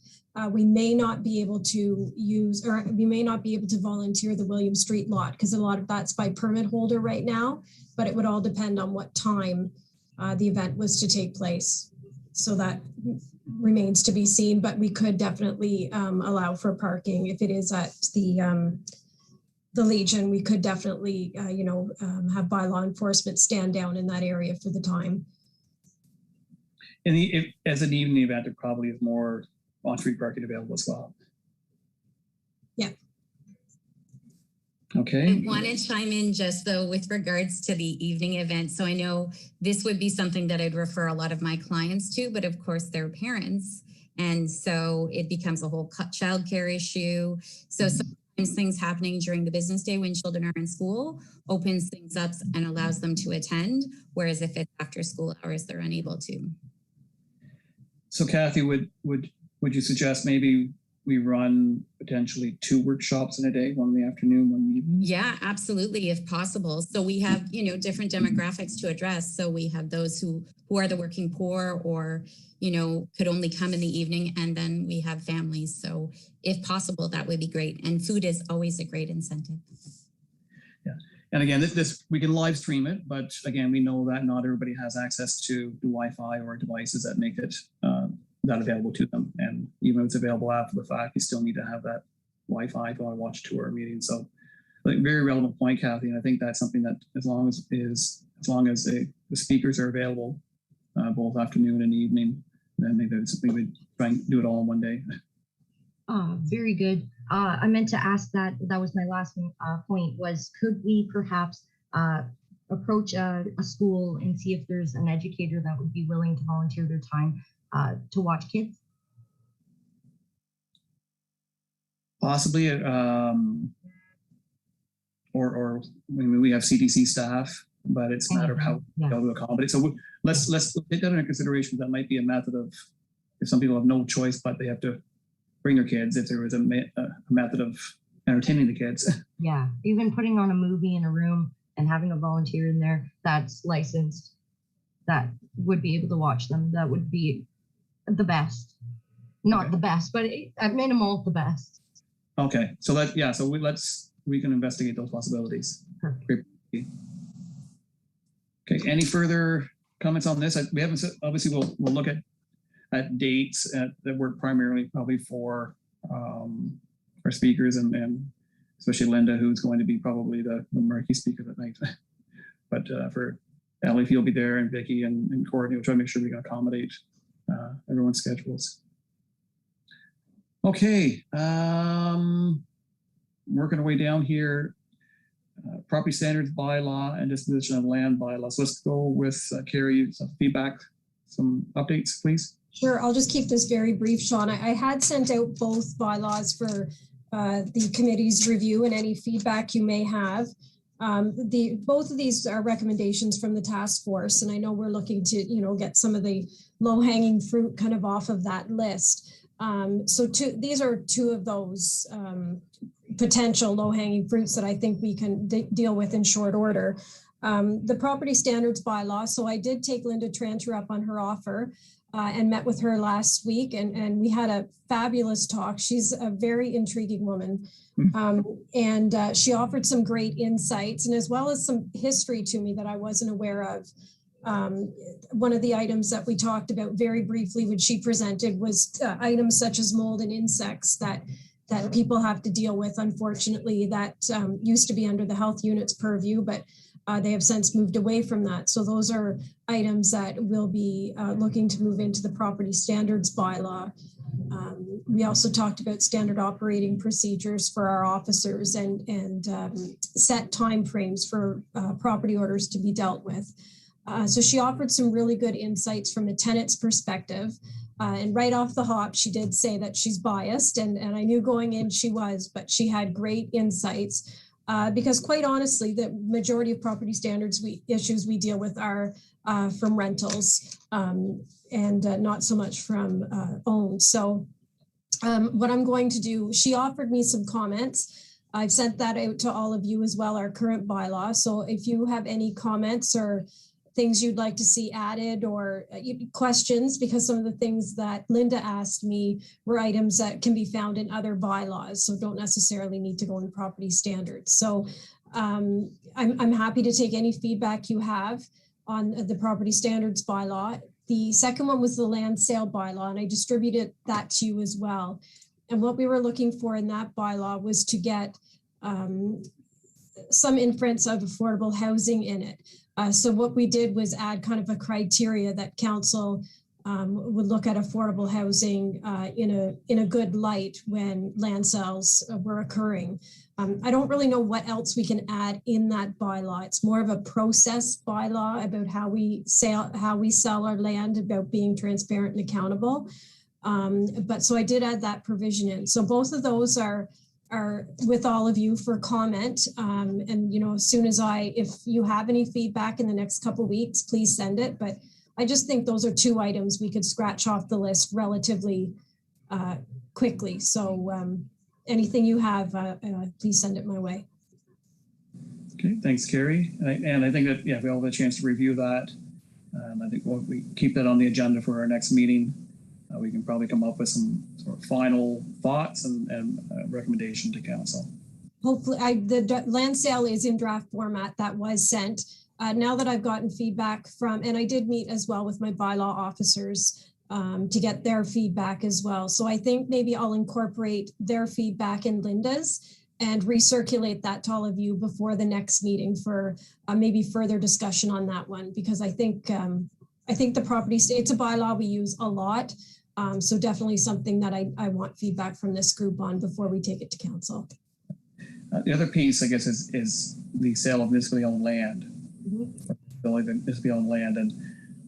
we may not be able to use, or we may not be able to volunteer the William Street lot because a lot of that's by permit holder right now, but it would all depend on what time the event was to take place. So that remains to be seen, but we could definitely allow for parking if it is at the Legion. We could definitely, have bylaw enforcement stand down in that area for the time. As an evening event, there probably is more on-street parking available as well. Yeah. Okay. I want to chime in just though with regards to the evening event. So I know this would be something that I'd refer a lot of my clients to, but of course they're parents. And so it becomes a whole childcare issue. So sometimes things happening during the business day when children are in school opens things up and allows them to attend. Whereas if it's after school hours, they're unable to. So Kathy, would you suggest maybe we run potentially 2 workshops in a day, one in the afternoon, one in the evening? Yeah, absolutely, if possible. So we have, different demographics to address. So we have those who are the working poor or, could only come in the evening. And then we have families. So if possible, that would be great. And food is always a great incentive. Yeah. And again, this we can live stream it, but again, we know that not everybody has access to Wi-Fi or devices that make it that available to them. And even if it's available after the fact, you still need to have that Wi-Fi if you want to watch tour meeting. So very relevant point, Kathy. And I think that's something that as long as the speakers are available both afternoon and evening, then maybe it's something we try and do it all in one day. Very good. I meant to ask that was my last point was, could we perhaps approach a school and see if there's an educator that would be willing to volunteer their time to watch kids? Possibly, or we have CDC staff, but it's a matter of how to accommodate. So let's take that into consideration. That might be a method of, if some people have no choice, but they have to bring their kids, if there was a method of entertaining the kids. Yeah, even putting on a movie in a room and having a volunteer in there that's licensed, that would be able to watch them. That would be the best. Not the best, but at minimal, the best. Okay, so we can investigate those possibilities. Perfect. Okay, any further comments on this? We haven't, obviously we'll look at dates that work primarily probably for our speakers and especially Linda, who's going to be probably the marquee speaker that night. But for Ellie, if you'll be there, and Vicky and Courtney, we'll try to make sure we can accommodate everyone's schedules. Okay, working our way down here. Property standards bylaw and disposition of land bylaws. Let's go with Carrie, some feedback, some updates, please. Sure, I'll just keep this very brief, Sean. I had sent out both bylaws for the committee's review and any feedback you may have. Both of these are recommendations from the task force, and I know we're looking to get some of the low-hanging fruit kind of off of that list. So these are 2 of those potential low-hanging fruits that I think we can deal with in short order. The property standards bylaw. So I did take Linda Tranter up on her offer and met with her last week, and we had a fabulous talk. She's a very intriguing woman. And she offered some great insights, and as well as some history to me that I wasn't aware of. One of the items that we talked about very briefly when she presented was items such as mold and insects that people have to deal with. Unfortunately, that used to be under the health unit's purview, but they have since moved away from that. So those are items that we'll be looking to move into the property standards bylaw. We also talked about standard operating procedures for our officers and set timeframes for property orders to be dealt with. So she offered some really good insights from the tenant's perspective. And right off the hop, she did say that she's biased, and I knew going in she was, but she had great insights because quite honestly, the majority of property standards issues we deal with are from rentals and not so much from owned. So what I'm going to do, she offered me some comments. I've sent that out to all of you as well, our current bylaw. So if you have any comments or things you'd like to see added or questions, because some of the things that Linda asked me were items that can be found in other bylaws, so don't necessarily need to go in property standards. So I'm happy to take any feedback you have on the property standards bylaw. The second one was the land sale bylaw, and I distributed that to you as well. And what we were looking for in that bylaw was to get some inference of affordable housing in it. So what we did was add kind of a criteria that council would look at affordable housing in a good light when land sales were occurring. I don't really know what else we can add in that bylaw. It's more of a process bylaw about how we sell our land, about being transparent and accountable. But so I did add that provision in. So both of those are with all of you for comment. And, you know, as soon as if you have any feedback in the next couple of weeks, please send it. But I just think those are two items we could scratch off the list relatively quickly. So anything you have, please send it my way. Okay, thanks, Carrie. And I think that, yeah, we all have a chance to review that. I think we keep that on the agenda for our next meeting. We can probably come up with some sort of final thoughts and recommendation to council. Hopefully, the land sale is in draft format that was sent. Now that I've gotten feedback from, and I did meet as well with my bylaw officers to get their feedback as well. So I think maybe I'll incorporate their feedback in Linda's and recirculate that to all of you before the next meeting for maybe further discussion on that one, because I think the property, it's a bylaw we use a lot. So definitely something that I want feedback from this group on before we take it to council. The other piece, I guess, is the sale of municipally owned land. Municipally owned land, and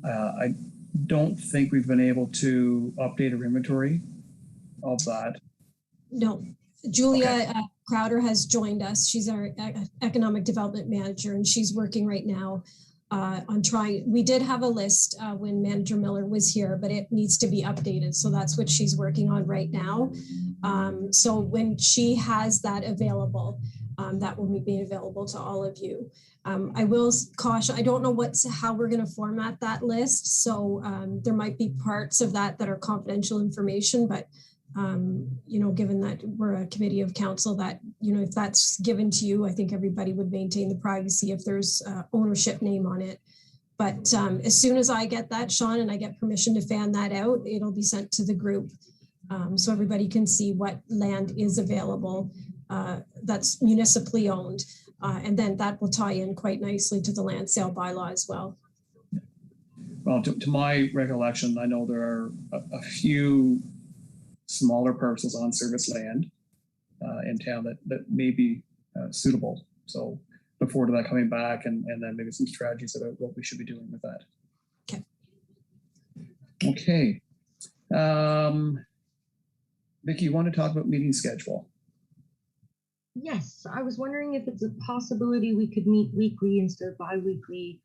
I don't think we've been able to update our inventory of that. No, Julia Crowder has joined us. She's our economic development manager, and she's working right now on trying. We did have a list when Manager Miller was here, but it needs to be updated. So that's what she's working on right now. So when she has that available, that will be available to all of you. I will caution, I don't know how we're going to format that list. So there might be parts of that are confidential information, but you know, given that we're a committee of council, that, you know, if that's given to you, I think everybody would maintain the privacy if there's ownership name on it. But as soon as I get that, Sean, and I get permission to fan that out, it'll be sent to the group so everybody can see what land is available that's municipally owned. And then that will tie in quite nicely to the land sale bylaw as well. Well, to my recollection, I know there are a few smaller parcels on service land in town that may be suitable. So look forward to that coming back and then maybe some strategies about what we should be doing with that. Okay. Vicki, you want to talk about meeting schedule? Yes, I was wondering if it's a possibility we could meet weekly instead of bi-weekly,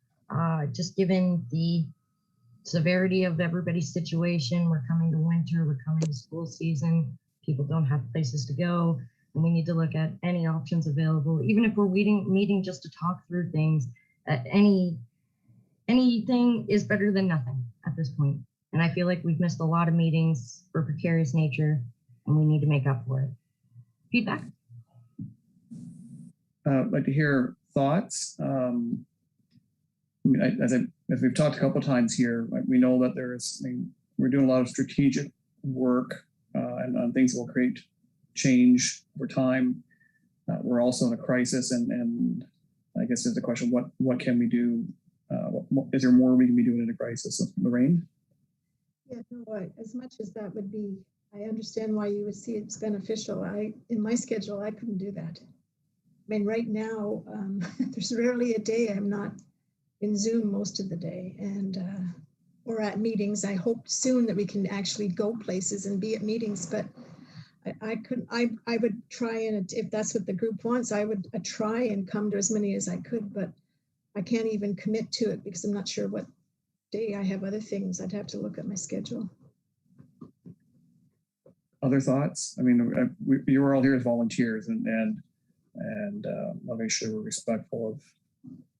just given the severity of everybody's situation. We're coming to winter, we're coming to school season, people don't have places to go, and we need to look at any options available, even if we're meeting just to talk through things. Anything is better than nothing at this point. And I feel like we've missed a lot of meetings for precarious nature, and we need to make up for it. Feedback? I'd like to hear thoughts. I mean, as we've talked a couple of times here, we know that we're doing a lot of strategic work and on things that will create change over time. We're also in a crisis, and I guess there's a question: what can we do? Is there more we can be doing in a crisis? Lorraine? Yeah, no, as much as that would be, I understand why you would see it's beneficial. In my schedule, I couldn't do that. I mean, right now, there's rarely a day I'm not in Zoom most of the day, and or at meetings. I hope soon that we can actually go places and be at meetings, but I would try, and if that's what the group wants, I would try and come to as many as I could, but I can't even commit to it because I'm not sure what day I have other things. I'd have to look at my schedule. Other thoughts? I mean, you were all here as volunteers, and I'll make sure we're respectful of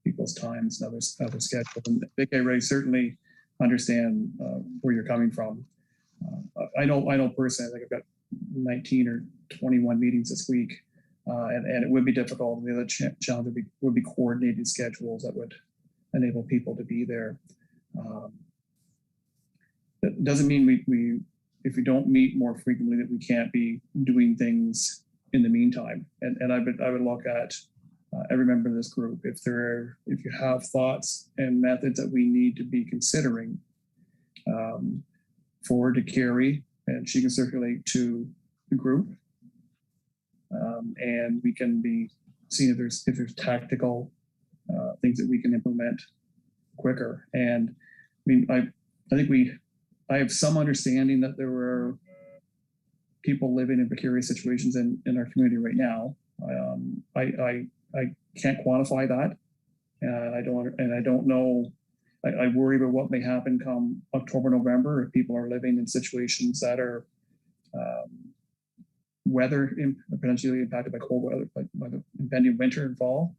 people's times and other schedules. And Vic, I really certainly understand where you're coming from. I know personally, I think I've got 19 or 21 meetings this week, and it would be difficult. The other challenge would be coordinating schedules that would enable people to be there. That doesn't mean we if we don't meet more frequently that we can't be doing things in the meantime. And I would look at every member of this group. If you have thoughts and methods that we need to be considering, forward to Carrie, and she can circulate to the group, and we can be seeing if there's tactical things that we can implement quicker. And I mean, I think I have some understanding that there were people living in precarious situations in our community right now. I can't quantify that, and I don't know. I worry about what may happen come October, November, if people are living in situations that are potentially impacted by cold weather, by the impending winter and fall.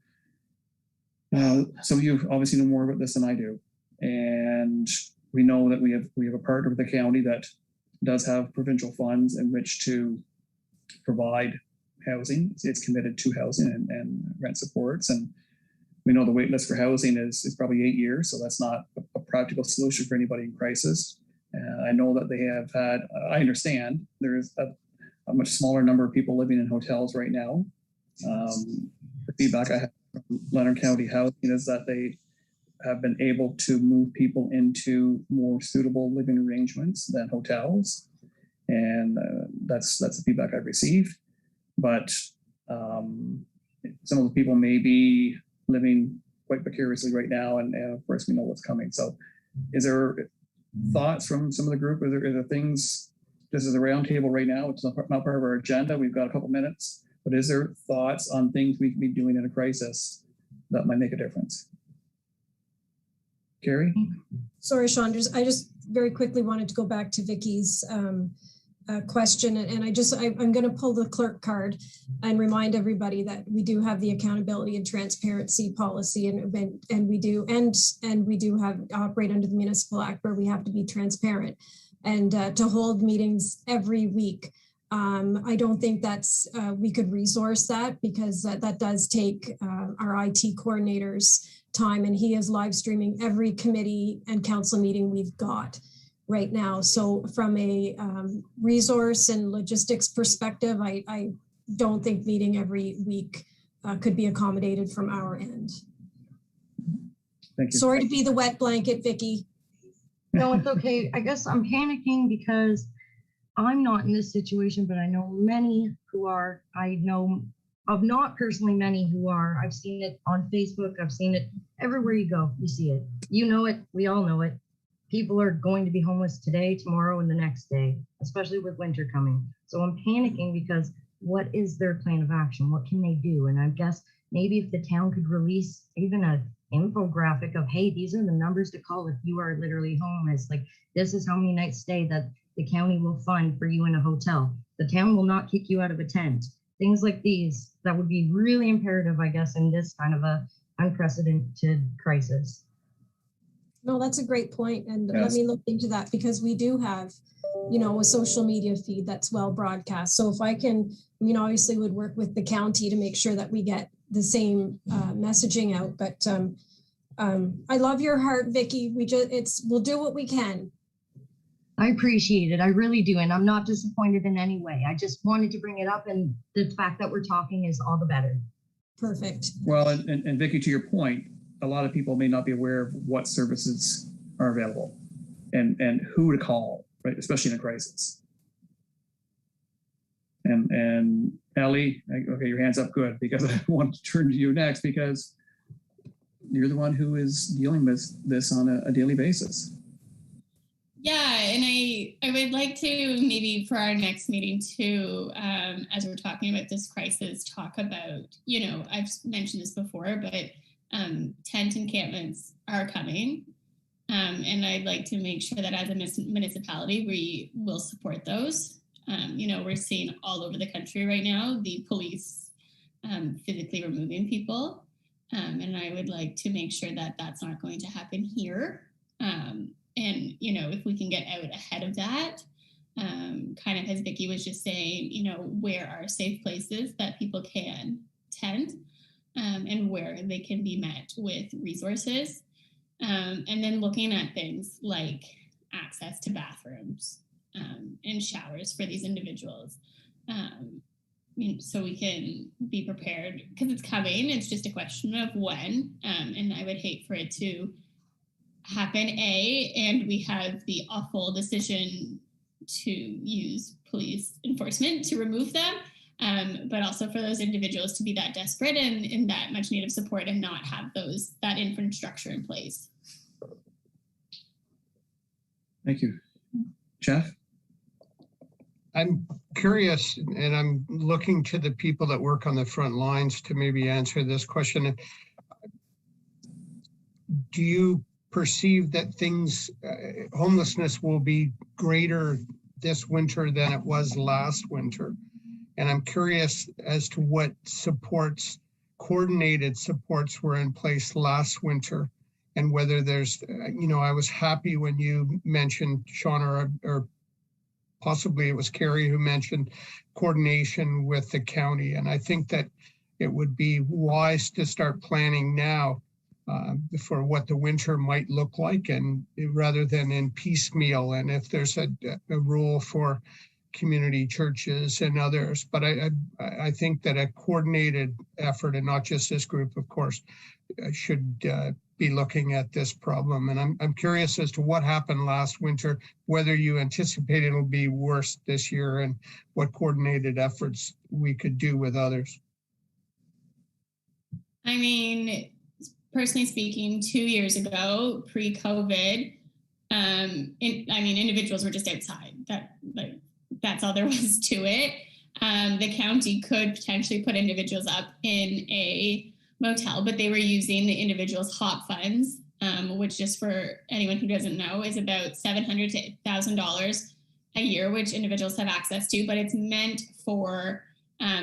Some of you obviously know more about this than I do, and we know that we have a partner with the county that does have provincial funds in which to provide housing. It's committed to housing and rent supports, and we know the wait list for housing is probably 8 years, so that's not a practical solution for anybody in crisis. I know that they have had, I understand there is a much smaller number of people living in hotels right now. The feedback I have from Leonard County Housing is that they have been able to move people into more suitable living arrangements than hotels. And that's the feedback I've received. But some of the people may be living quite precariously right now, and of course we know what's coming. So is there thoughts from some of the group? Are there things, this is a roundtable right now, it's not part of our agenda, we've got a couple minutes, but is there thoughts on things we can be doing in a crisis that might make a difference? Carrie? Sorry, Sean, I just very quickly wanted to go back to Vicky's question, and I'm going to pull the clerk card and remind everybody that we do have the accountability and transparency policy, and we do have operate under the Municipal Act where we have to be transparent and to hold meetings every week. I don't think that's we could resource that because that does take our IT coordinator's time, and he is live streaming every committee and council meeting we've got right now. So from a resource and logistics perspective, I don't think meeting every week could be accommodated from our end. Thank you. Sorry to be the wet blanket, Vicky. No, it's okay. I guess I'm panicking because I'm not in this situation, but I know many who are. I know of not personally many who are. I've seen it on Facebook. I've seen it everywhere you go. You see it. You know it. We all know it. People are going to be homeless today, tomorrow, and the next day, especially with winter coming. So I'm panicking because what is their plan of action? What can they do? And I guess maybe if the town could release even an infographic of, hey, these are the numbers to call if you are literally homeless. Like, this is how many nights stay that the county will fund for you in a hotel. The town will not kick you out of a tent. Things like these, that would be really imperative, I guess, in this kind of a unprecedented crisis. No, that's a great point. And Yes. Let me look into that because we do have, a social media feed that's well broadcast. So if I can, obviously would work with the county to make sure that we get the same messaging out. But I love your heart, Vicky. We'll do what we can. I appreciate it. I really do. And I'm not disappointed in any way. I just wanted to bring it up, and the fact that we're talking is all the better. Perfect. Well, and Vicky, to your point, a lot of people may not be aware of what services are available and who to call, right? Especially in a crisis. And Ellie, okay, your hand's up, good, because I want to turn to you next because you're the one who is dealing with this on a daily basis. Yeah, and I would like to maybe for our next meeting too, as we're talking about this crisis, talk about, I've mentioned this before, but tent encampments are coming. And I'd like to make sure that as a municipality, we will support those. We're seeing all over the country right now, the police physically removing people. And I would like to make sure that that's not going to happen here. And, if we can get out ahead of that, kind of as Vicki was just saying, where are safe places that people can tent and where they can be met with resources. And then looking at things like access to bathrooms and showers for these individuals. So we can be prepared because it's coming. It's just a question of when. And I would hate for it to happen, and we have the awful decision to use police enforcement to remove them, but also for those individuals to be that desperate and in that much need of support and not have that infrastructure in place. Thank you. Jeff? I'm curious, and I'm looking to the people that work on the front lines to maybe answer this question. Do you perceive that homelessness will be greater this winter than it was last winter? And I'm curious as to what coordinated supports were in place last winter, and whether there's, I was happy when you mentioned, Sean, or possibly it was Carrie who mentioned coordination with the county. And I think that it would be wise to start planning now for what the winter might look like, and rather than in piecemeal. And if there's a rule for community churches and others, but I think that a coordinated effort, and not just this group, of course, should be looking at this problem. And I'm curious as to what happened last winter, whether you anticipate it'll be worse this year, and what coordinated efforts we could do with others. I mean, personally speaking, 2 years ago, pre-COVID, individuals were just outside. That's all there was to it. The county could potentially put individuals up in a motel, but they were using the individuals' HOP funds, which, just for anyone who doesn't know, is about $700 to $1,000 a year, which individuals have access to, but it's meant for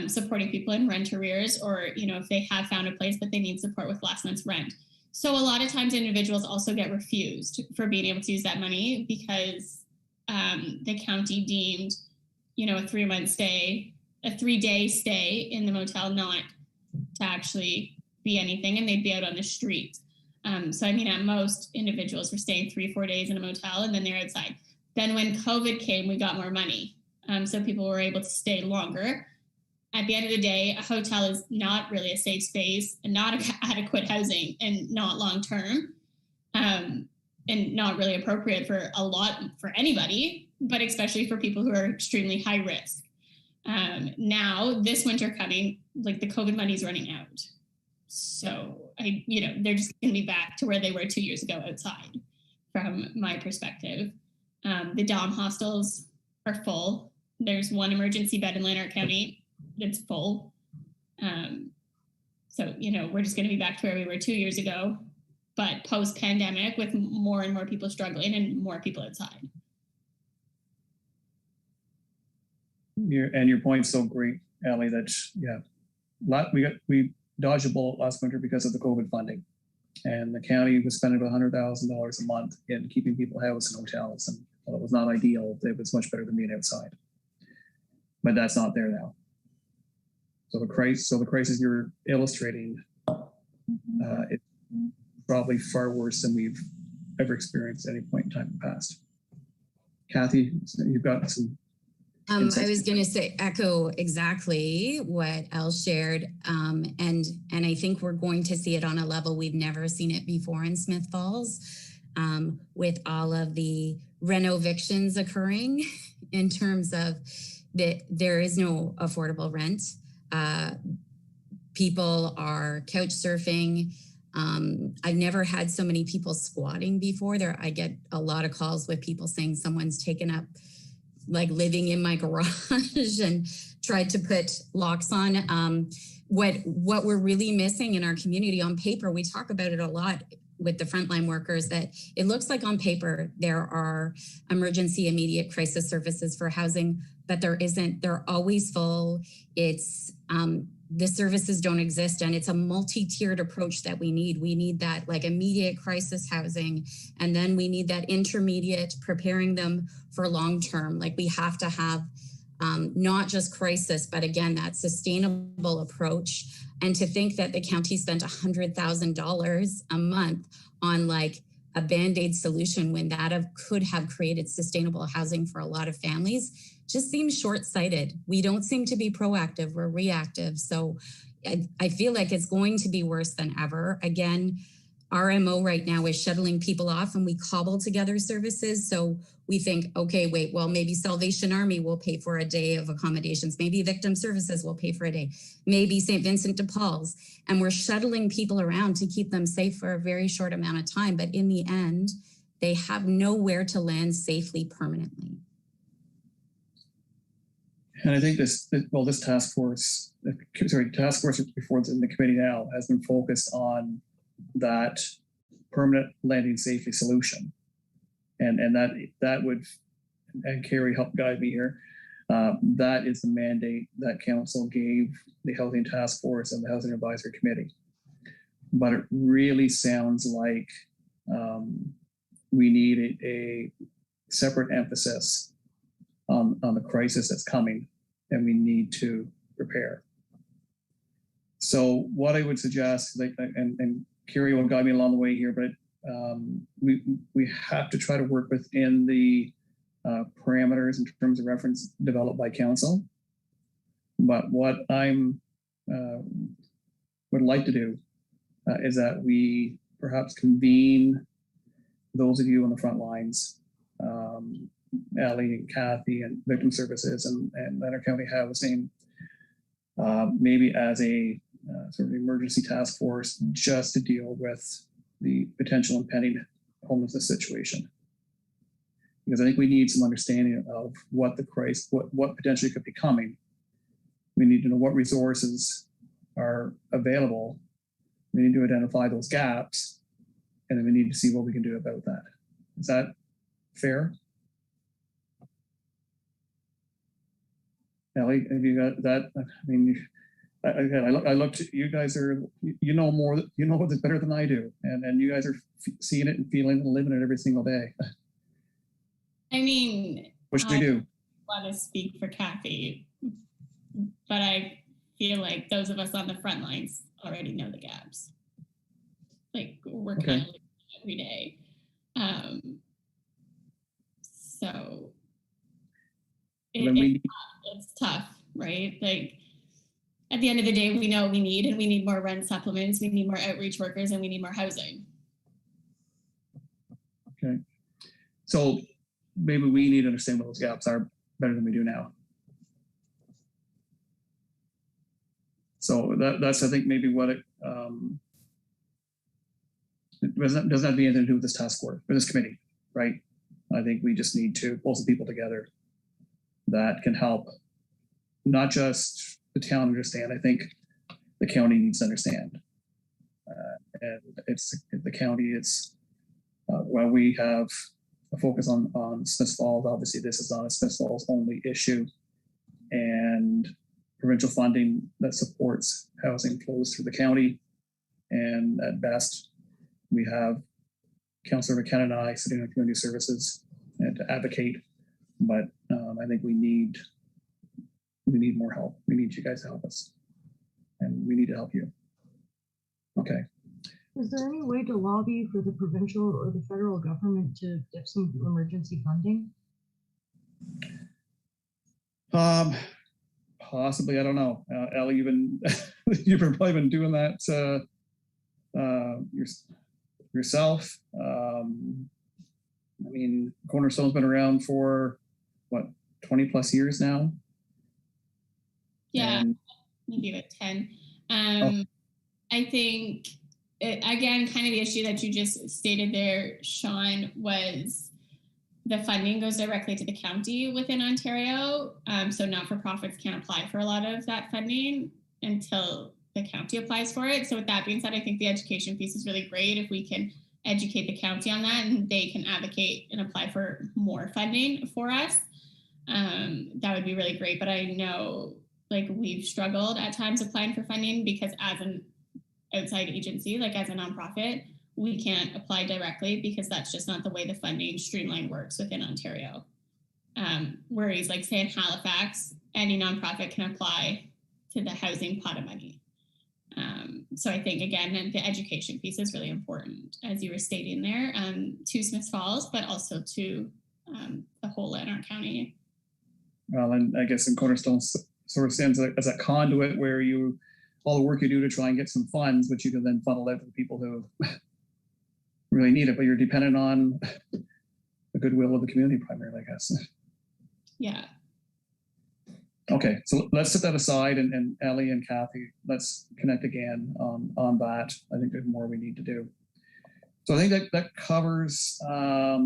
supporting people in rent arrears, or, if they have found a place but they need support with last month's rent. So a lot of times individuals also get refused for being able to use that money because the county deemed, a 3-day stay in the motel not to actually be anything, and they'd be out on the street. So at most, individuals were staying 3-4 days in a motel, and then they're outside. Then when COVID came, we got more money. So people were able to stay longer. At the end of the day, a hotel is not really a safe space and not adequate housing, and not long-term, and not really appropriate for anybody, but especially for people who are extremely high risk. Now, this winter coming, the COVID money's running out. So they're just going to be back to where they were 2 years ago outside, from my perspective. The Dom hostels are full. There's one emergency bed in Lanark County that's full. So, we're just going to be back to where we were 2 years ago, but post-pandemic, with more and more people struggling and more people outside. Your point's so great, Ellie, that we dodged a bullet last winter because of the COVID funding, and the county was spending about $100,000 a month in keeping people housed in hotels, and while it was not ideal, it was much better than being outside. But that's not there now. So the crisis you're illustrating, it's probably far worse than we've ever experienced at any point in time in the past. Kathy, you've got some. I was going to say, echo exactly what Elle shared. And I think we're going to see it on a level we've never seen it before in Smith Falls, with all of the renovictions occurring, in terms of that there is no affordable rent. People are couch surfing. I've never had so many people squatting before. I get a lot of calls with people saying someone's taken up like living in my garage and tried to put locks on. What we're really missing in our community on paper, we talk about it a lot with the frontline workers, that it looks like on paper there are emergency immediate crisis services for housing, but there isn't. They're always full. It's the services don't exist, and it's a multi-tiered approach that we need. We need that like immediate crisis housing, and then we need that intermediate, preparing them for long-term. Like we have to have not just crisis, but again, that sustainable approach. And to think that the county spent $100,000 a month on like a Band-Aid solution when that could have created sustainable housing for a lot of families just seems short-sighted. We don't seem to be proactive, we're reactive. So I feel like it's going to be worse than ever. Again, our MO right now is shuttling people off, and we cobble together services. So we think, okay, wait, well, maybe Salvation Army will pay for a day of accommodations. Maybe Victim Services will pay for a day. Maybe St. Vincent de Paul's. And we're shuttling people around to keep them safe for a very short amount of time. But in the end, they have nowhere to land safely permanently. And I think this task force before it's in the committee now has been focused on that permanent landing safety solution. And that would, and Carrie helped guide me here, that is the mandate that council gave the Housing Task Force and the Housing Advisory Committee. But it really sounds like we need a separate emphasis on the crisis that's coming, and we need to prepare. So what I would suggest, and Carrie will guide me along the way here, but we have to try to work within the parameters in terms of reference developed by council. But what I'm would like to do is that we perhaps convene those of you on the front lines, Ellie and Kathy and Victim Services and Leonard County Housing, maybe as a sort of emergency task force just to deal with the potential impending homelessness situation. Because I think we need some understanding of what the crisis, what potentially could be coming. We need to know what resources are available. We need to identify those gaps, and then we need to see what we can do about that. Is that fair? Ellie, have you got that? I mean, I looked. You guys are, you know more. You know this better than I do, and you guys are seeing it and feeling it and living it every single day. I mean, what should we do? I want to speak for Kathy, but I feel like those of us on the front lines already know the gaps. Like we're kind of living every day, so it's tough, right? Like. At the end of the day, we know we need more rent supplements, we need more outreach workers, and we need more housing. Okay. So maybe we need to understand what those gaps are better than we do now. So that's, I think, maybe what it doesn't have anything to do with this task force, or this committee, right? I think we just need to pull some people together that can help, not just the town understand. I think the county needs to understand, and it's the county. It's while we have a focus on Smiths Falls. Obviously, this is not a Smiths Falls only issue, and provincial funding that supports housing flows through the county. And at best, we have Councillor McKenna and I sitting on community services and to advocate. But I think we need more help. We need you guys to help us, and we need to help you. Okay. Is there any way to lobby for the provincial or the federal government to get some emergency funding? Possibly. I don't know. Ellie, you've probably been doing that yourself. I mean, Cornerstone's been around for what, 20 plus years now. Yeah, maybe about 10. I think again, kind of the issue that you just stated there, Sean, was the funding goes directly to the county within Ontario. So not-for-profits can't apply for a lot of that funding until the county applies for it. So with that being said, I think the education piece is really great if we can educate the county on that and they can advocate and apply for more funding for us. That would be really great. But I know like we've struggled at times applying for funding because as an outside agency, like as a nonprofit, we can't apply directly because that's just not the way the funding streamline works within Ontario. Whereas like say in Halifax, any nonprofit can apply to the housing pot of money. So I think again, the education piece is really important, as you were stating there, to Smiths Falls, but also to the whole Lanark County. Well, and I guess in Cornerstone sort of stands as a conduit where you, all the work you do to try and get some funds, which you can then funnel out to the people who really need it, but you're dependent on the goodwill of the community primarily, I guess. Yeah. Okay, so let's set that aside, and Ellie and Kathy, let's connect again on that. I think there's more we need to do. So I think that covers our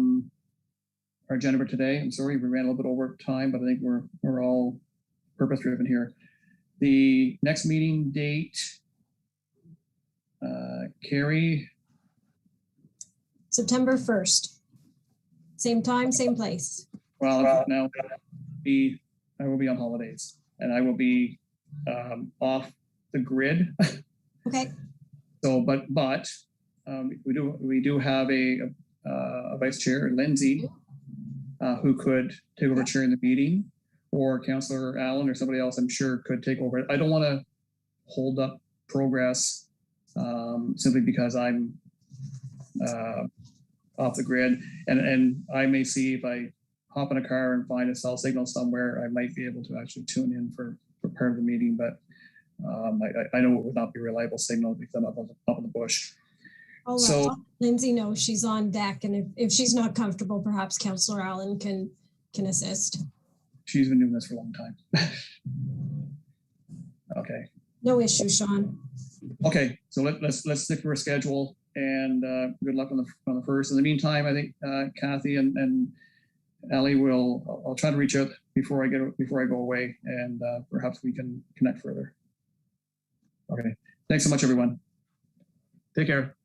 agenda for today. I'm sorry we ran a little bit over time, but I think we're all purpose driven here. The next meeting date, Carrie. September 1st. Same time, same place. Well, now I will be on holidays and I will be off the grid. Okay. So, but we do have a vice chair, Lindsay, who could take over chairing the meeting, or Councillor Allen or somebody else I'm sure could take over. I don't want to hold up progress simply because I'm off the grid, and I may see if I hop in a car and find a cell signal somewhere, I might be able to actually tune in for part of the meeting, but I know it would not be a reliable signal because I'm up in the bush. I'll let Lindsay know she's on deck, and if she's not comfortable, perhaps Councillor Allen can assist. She's been doing this for a long time. Okay. No issue, Sean. Okay, so let's stick to our schedule, and good luck on the first. In the meantime, I think Kathy and Ellie I'll try to reach out before I go away, and perhaps we can connect further. Okay, thanks so much, everyone. Take care.